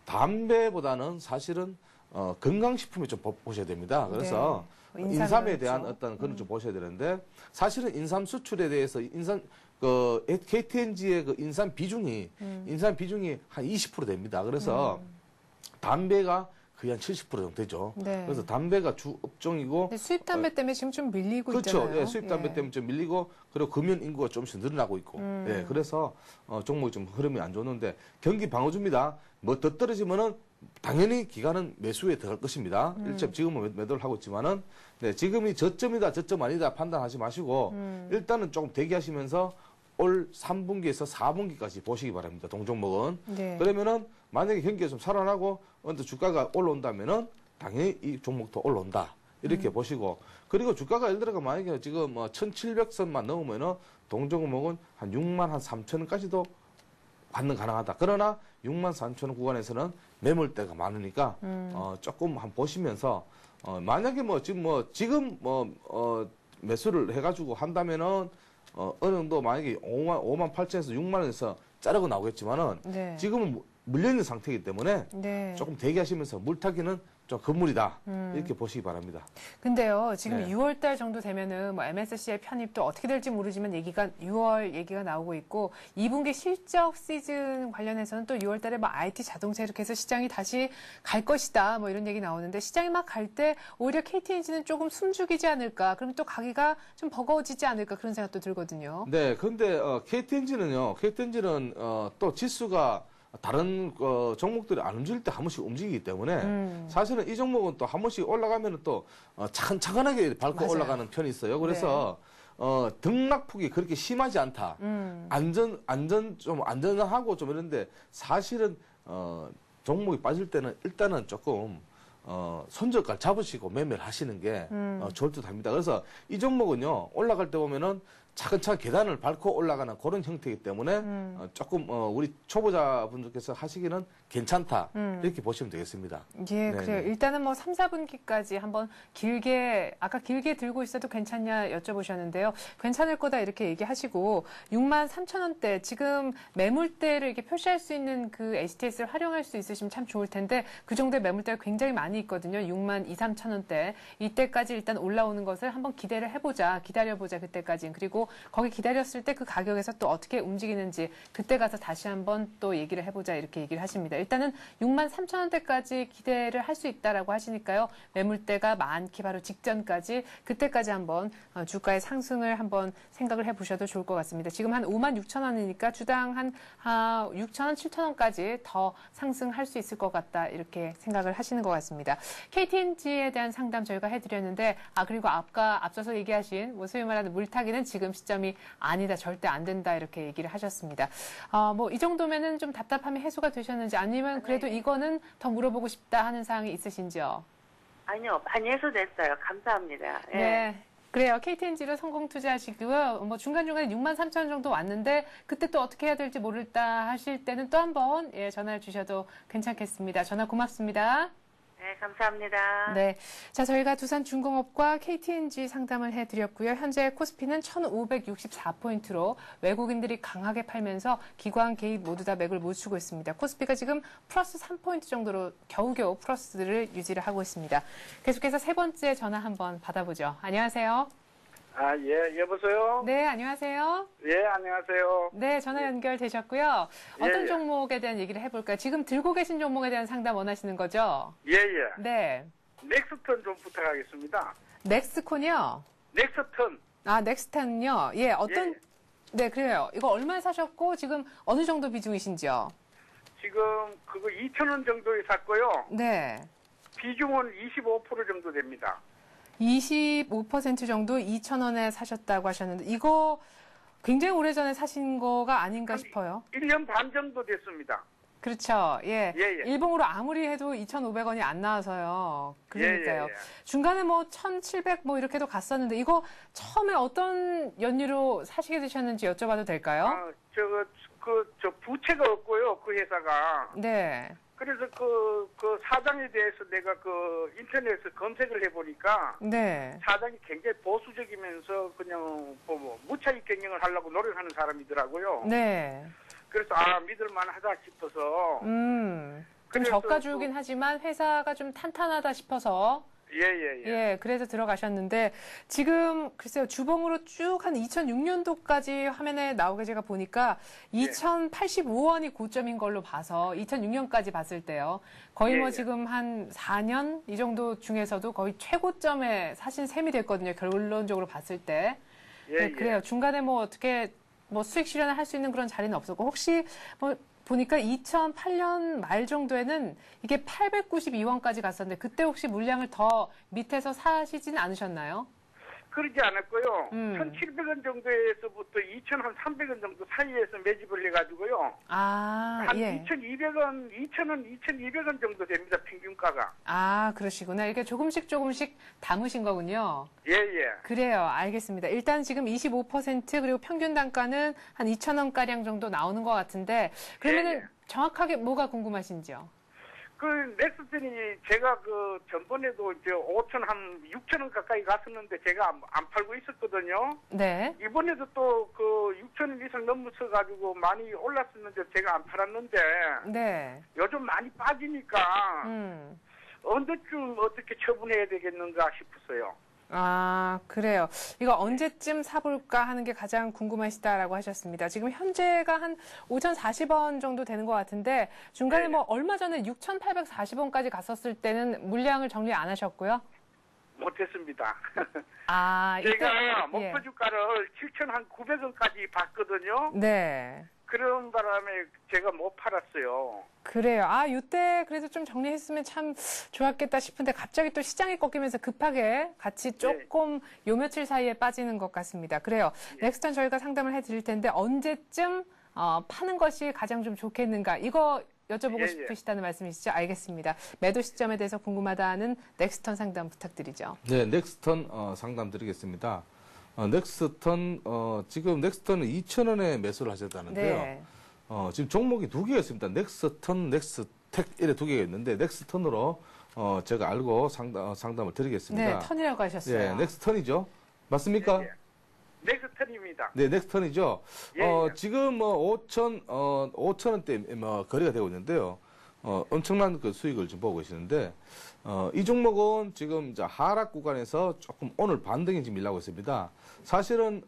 담배보다는 사실은 건강식품에 좀 보셔야 됩니다. 그래서 인삼에 대한 어떤 그런 좀 보셔야 되는데 사실은 인삼 수출에 대해서 KTNG의 그 인삼 비중이 한 20% 됩니다. 그래서 담배가 거의 한 70% 정도 되죠. 네. 그래서 담배가 주 업종이고. 수입 담배 때문에 지금 좀 밀리고 그렇죠. 있잖아요. 예, 수입 담배 때문에 좀 밀리고 그리고 금연 인구가 조금씩 늘어나고 있고. 예, 그래서 종목이 좀 흐름이 안 좋는데 경기 방어주입니다. 뭐 더 떨어지면은 당연히 기관은 매수에 들어갈 것입니다. 일점 지금은 매도를 하고 있지만은 네, 지금이 저점이다, 저점 아니다 판단하지 마시고 일단은 조금 대기하시면서 올 3분기에서 4분기까지 보시기 바랍니다. 동종목은. 네. 그러면은 만약에 경기가 좀 살아나고 언제 주가가 올라온다면은 당연히 이 종목도 올라온다. 이렇게 보시고 그리고 주가가 예를 들어가 만약에 지금 뭐 1,700선만 넘으면은 동종목은 한 63,000원까지도 받는 가능하다. 그러나 64,000원 구간에서는 매물대가 많으니까 조금 한번 보시면서 만약에 지금 매수를 해가지고 한다면은 어느 정도 만약에 58,000에서 6만원에서 자르고 나오겠지만은 네. 지금은 물려있는 상태이기 때문에 네. 조금 대기하시면서 물타기는 좀 건물이다. 이렇게 보시기 바랍니다. 근데요, 지금 네. 6월 달 정도 되면은 뭐 MSCI 편입도 어떻게 될지 모르지만 6월 얘기가 나오고 있고 2분기 실적 시즌 관련해서는 또 6월 달에 뭐 IT 자동차 이렇게 해서 시장이 다시 갈 것이다. 뭐 이런 얘기 나오는데 시장이 막 갈 때 오히려 KT엔진은 조금 숨죽이지 않을까. 그럼 또 가기가 좀 버거워지지 않을까 그런 생각도 들거든요. 네, 근데 KT엔진은 또 지수가 다른 종목들이 안 움직일 때 한 번씩 움직이기 때문에 사실은 이 종목은 또 한 번씩 올라가면 또 차근차근하게 밟고 맞아요. 올라가는 편이 있어요. 그래서 등락폭이 그렇게 심하지 않다. 좀 안전하고 좀 이런데 사실은 종목이 빠질 때는 일단은 조금 손절가 잡으시고 매매를 하시는 게 좋을 듯 합니다. 그래서 이 종목은요 올라갈 때 보면은 차근차근 계단을 밟고 올라가는 그런 형태이기 때문에 조금 우리 초보자분들께서 하시기는 괜찮다 이렇게 보시면 되겠습니다. 예, 네, 그래요. 네. 일단은 뭐 3, 4분기까지 한번 아까 길게 들고 있어도 괜찮냐 여쭤보셨는데요. 괜찮을 거다 이렇게 얘기하시고 63,000원대 지금 매물대를 이렇게 표시할 수 있는 그 HTS를 활용할 수 있으시면 참 좋을 텐데 그 정도의 매물대가 굉장히 많이 있거든요. 62,000~63,000원대. 이때까지 일단 올라오는 것을 한번 기다려보자 그때까지는. 그리고 거기 기다렸을 때 그 가격에서 또 어떻게 움직이는지 그때 가서 다시 한번 또 얘기를 해보자 이렇게 얘기를 하십니다. 일단은 63,000원대까지 기대를 할 수 있다라고 하시니까요. 매물대가 많기 바로 직전까지 그때까지 한번 주가의 상승을 한번 생각을 해보셔도 좋을 것 같습니다. 지금 한 56,000원이니까 주당 한 6,000원, 7,000원까지 더 상승할 수 있을 것 같다 이렇게 생각을 하시는 것 같습니다. KTNG에 대한 상담 저희가 해드렸는데 그리고 앞서서 얘기하신 소위 말하는 물타기는 지금 시점이 아니다, 절대 안 된다 이렇게 얘기를 하셨습니다. 뭐 이 정도면은 좀 답답함이 해소가 되셨는지 아니면 그래도 이거는 더 물어보고 싶다 하는 사항이 있으신지요? 아니요, 많이 해소됐어요. 감사합니다. 예. 네. 그래요. KTNG로 성공 투자하시고요. 뭐 중간중간에 63,000원 정도 왔는데 그때 또 어떻게 해야 될지 모르겠다 하실 때는 또 한번 전화를 주셔도 괜찮겠습니다. 전화 고맙습니다. 네, 감사합니다. 네. 자, 저희가 두산중공업과 KTNG 상담을 해드렸고요. 현재 코스피는 1,564포인트로 외국인들이 강하게 팔면서 기관 개입 모두 다 맥을 못 추고 있습니다. 코스피가 지금 플러스 3포인트 정도로 겨우겨우 플러스를 유지를 하고 있습니다. 계속해서 세 번째 전화 한번 받아보죠. 안녕하세요. 예, 여보세요? 네, 안녕하세요. 예, 안녕하세요. 네, 전화 연결되셨고요. 어떤 예. 종목에 대한 얘기를 해볼까요? 지금 들고 계신 종목에 대한 상담 원하시는 거죠? 예, 예. 네. 넥스턴 좀 부탁하겠습니다. 넥스콘이요? 넥스턴. 넥스탄요? 예, 어떤, 예. 네, 그래요. 이거 얼마에 사셨고, 지금 어느 정도 비중이신지요? 지금 그거 2,000원 정도에 샀고요. 네. 비중은 25% 정도 됩니다. 25% 정도 2,000원에 사셨다고 하셨는데, 이거 굉장히 오래전에 사신 거가 아닌가 싶어요. 1년 반 정도 됐습니다. 그렇죠. 예. 예, 예. 일봉으로 아무리 해도 2,500원이 안 나와서요. 그러니까요. 예, 예. 중간에 뭐 1,700 뭐 이렇게도 갔었는데, 이거 처음에 어떤 연유로 사시게 되셨는지 여쭤봐도 될까요? 저 부채가 없고요, 그 회사가. 네. 그래서 그 사장에 대해서 내가 그 인터넷에서 검색을 해보니까. 네. 사장이 굉장히 보수적이면서 그냥 뭐 무차익 경영을 하려고 노력하는 사람이더라고요. 네. 그래서 믿을만하다 싶어서. 좀 그래서 저가 주긴 하지만 회사가 좀 탄탄하다 싶어서 예, 그래서 들어가셨는데 지금 글쎄요 주봉으로 쭉 한 2006년도까지 화면에 나오게 제가 보니까 2,085원이 고점인 걸로 봐서 2006년까지 봤을 때요. 거의 뭐 지금 한 4년 이 정도 중에서도 거의 최고점에 사신 셈이 됐거든요. 결론적으로 봤을 때. 네, 그래요. 중간에 뭐 어떻게 뭐 수익 실현을 할 수 있는 그런 자리는 없었고 혹시 뭐 보니까 2008년 말 정도에는 이게 892원까지 갔었는데 그때 혹시 물량을 더 밑에서 사시진 않으셨나요? 그러지 않았고요. 1,700원 정도에서부터 2,300원 정도 사이에서 매집을 해가지고요. 한 2,200원, 2,000원, 2,200원 정도 됩니다. 평균가가. 아, 그러시구나. 이렇게 조금씩 담으신 거군요. 그래요. 알겠습니다. 일단 지금 25% 그리고 평균 단가는 한 2,000원가량 정도 나오는 것 같은데 그러면은 정확하게 뭐가 궁금하신지요? 그 넥스턴이 제가 그 전번에도 이제 5천 한 6천 원 가까이 갔었는데 제가 안 팔고 있었거든요. 네. 이번에도 또 그 6천 원 이상 넘어서 가지고 많이 올랐었는데 제가 안 팔았는데. 네. 요즘 많이 빠지니까 언제쯤 어떻게 처분해야 되겠는가 싶었어요. 아, 그래요. 이거 언제쯤 사볼까 하는 게 가장 궁금하시다라고 하셨습니다. 지금 현재가 한 5,040원 정도 되는 것 같은데 중간에 뭐 얼마 전에 6,840원까지 갔었을 때는 물량을 정리 안 하셨고요? 못했습니다. 아, 제가 목표 주가를 7,900원까지 봤거든요. 네. 그런 바람에 제가 못 팔았어요. 그래요. 아, 이때 그래도 좀 정리했으면 참 좋았겠다 싶은데 갑자기 또 시장이 꺾이면서 급하게 같이 조금 요 며칠 사이에 빠지는 것 같습니다. 그래요. 넥스턴 저희가 상담을 해드릴 텐데 언제쯤 파는 것이 가장 좀 좋겠는가 이거 여쭤보고 싶으시다는 말씀이시죠? 알겠습니다. 매도 시점에 대해서 궁금하다는 넥스턴 상담 부탁드리죠. 네, 넥스턴 상담 드리겠습니다. 넥스턴 지금 넥스턴은 2,000원에 매수를 하셨다는데요. 네. 지금 종목이 두 개가 있습니다. 넥스턴, 넥스텍 이래 두 개가 있는데 넥스턴으로 제가 알고 상담을 드리겠습니다. 네, 턴이라고 하셨어요. 네, 넥스턴이죠. 맞습니까? 넥스턴입니다. 네, 넥스턴이죠. 지금 뭐 5,000원대 거래가 되고 있는데요. 엄청난 그 수익을 지금 보고 계시는데, 이 종목은 지금 이제 하락 구간에서 조금 오늘 반등이 지금 일어나고 있습니다. 사실은,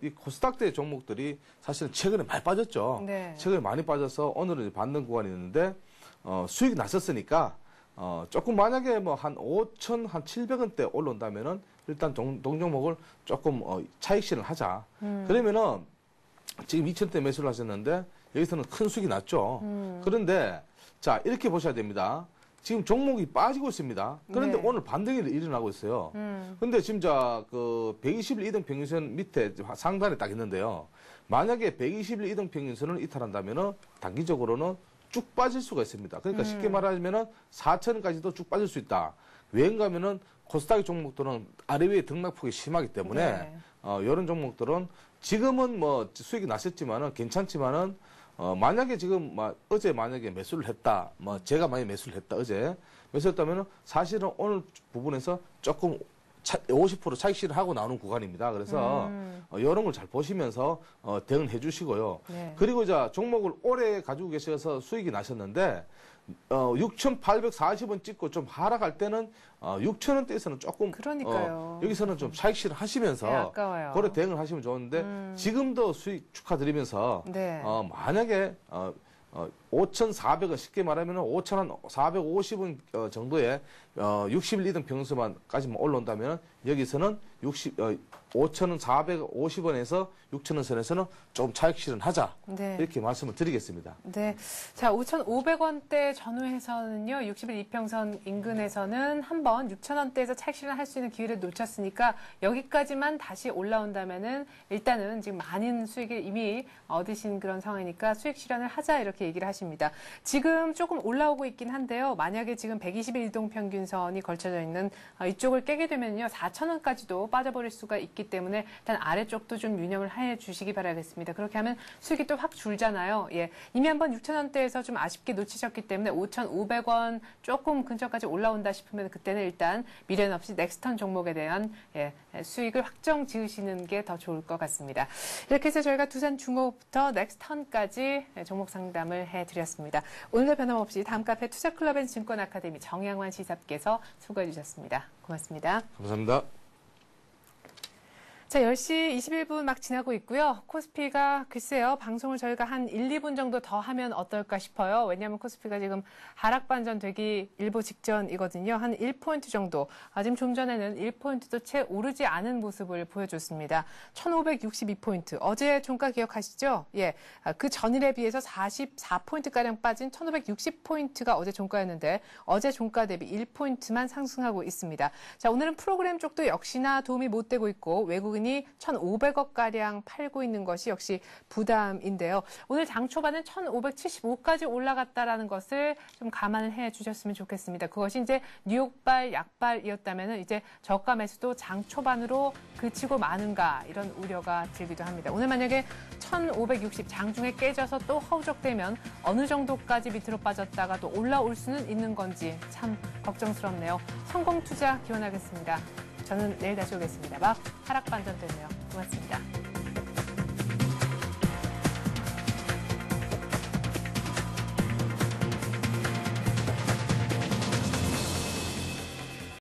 이 코스닥대 종목들이 사실은 최근에 많이 빠졌죠. 네. 최근에 많이 빠져서 오늘은 반등 구간이 있는데, 수익이 났었으니까, 조금 만약에 뭐 한 5,700원대 올라온다면은 일단 동종목을 조금 차익 실현을 하자. 그러면은 지금 2,000대 매수를 하셨는데 여기서는 큰 수익이 났죠. 그런데 자, 이렇게 보셔야 됩니다. 지금 종목이 빠지고 있습니다. 그런데 오늘 반등이 일어나고 있어요. 근데 지금 그 120일 이동 평균선 밑에 상단에 딱 있는데요. 만약에 120일 이동 평균선을 이탈한다면은 단기적으로는 쭉 빠질 수가 있습니다. 그러니까 쉽게 말하면은 4,000원까지도 쭉 빠질 수 있다. 왜인가 하면은 코스닥 종목들은 아래 위에 등락폭이 심하기 때문에 이런 종목들은 지금은 뭐 수익이 났었지만은 괜찮지만은 만약에 지금 어제 만약에 매수를 했다. 제가 만약에 매수를 했다. 어제 매수했다면은 사실은 오늘 부분에서 조금 50% 차익 실을 하고 나오는 구간입니다. 그래서 이런 걸 잘 보시면서 대응을 해주시고요. 네. 그리고 종목을 오래 가지고 계셔서 수익이 나셨는데 6,840원 찍고 좀 하락할 때는 6,000원대에서는 조금 그러니까요. 여기서는 좀 차익 실을 하시면서 아까워요. 그래 대응을 하시면 좋은데 지금도 수익 축하드리면서 만약에 5,400원 쉽게 말하면 5,450원 정도의 60일 이동 평균선까지만 올라온다면 여기서는 5,450원에서 6,000원 선에서는 좀 차익 실현하자. 이렇게 말씀을 드리겠습니다. 네. 자, 5,500원대 전후에서는요. 60일 이평선 인근에서는 한번 6,000원대에서 차익 실현할 수 있는 기회를 놓쳤으니까 여기까지만 다시 올라온다면은 일단은 지금 많은 수익을 이미 얻으신 그런 상황이니까 수익 실현을 하자 이렇게 얘기를 하십니다. 지금 조금 올라오고 있긴 한데요. 만약에 지금 120일 이동 평균선이 걸쳐져 있는 이쪽을 깨게 되면요. 4,000원까지도 빠져버릴 수가 있기 때문에 일단 아래쪽도 좀 유념을 해 주시기 바라겠습니다. 그렇게 하면 수익이 또 확 줄잖아요. 예. 이미 한번 6,000원대에서 좀 아쉽게 놓치셨기 때문에 5,500원 조금 근처까지 올라온다 싶으면 그때는 일단 미련 없이 넥스턴 종목에 대한 수익을 확정 지으시는 게 더 좋을 것 같습니다. 이렇게 해서 저희가 두산중공업부터 넥스턴까지 종목 상담을 해드렸습니다. 오늘도 변함없이 다음 카페 투자클럽 앤 증권아카데미 정양환 시사께서 수고해 주셨습니다. 고맙습니다. 감사합니다. 자, 10시 21분 막 지나고 있고요. 코스피가 글쎄요, 방송을 저희가 한 1, 2분 정도 더 하면 어떨까 싶어요. 왜냐하면 코스피가 지금 하락 반전 되기 일보 직전이거든요. 한 1포인트 정도. 지금 좀 전에는 1포인트도 채 오르지 않은 모습을 보여줬습니다. 1562포인트. 어제 종가 기억하시죠? 예. 그 전일에 비해서 44포인트가량 빠진 1560포인트가 어제 종가였는데 어제 종가 대비 1포인트만 상승하고 있습니다. 자, 오늘은 프로그램 쪽도 역시나 도움이 못 되고 있고 외국인 1,500억가량 팔고 있는 것이 역시 부담인데요. 오늘 장 초반은 1,575까지 올라갔다라는 것을 좀 감안을 해 주셨으면 좋겠습니다. 그것이 이제 뉴욕발, 약발이었다면 이제 저가 매수도 장 초반으로 그치고 마는가 이런 우려가 들기도 합니다. 오늘 만약에 1,560 장중에 깨져서 또 허우적대면 어느 정도까지 밑으로 빠졌다가 또 올라올 수는 있는 건지 참 걱정스럽네요. 성공 투자 기원하겠습니다. 저는 내일 다시 오겠습니다. 막 하락 반전 됐네요. 고맙습니다.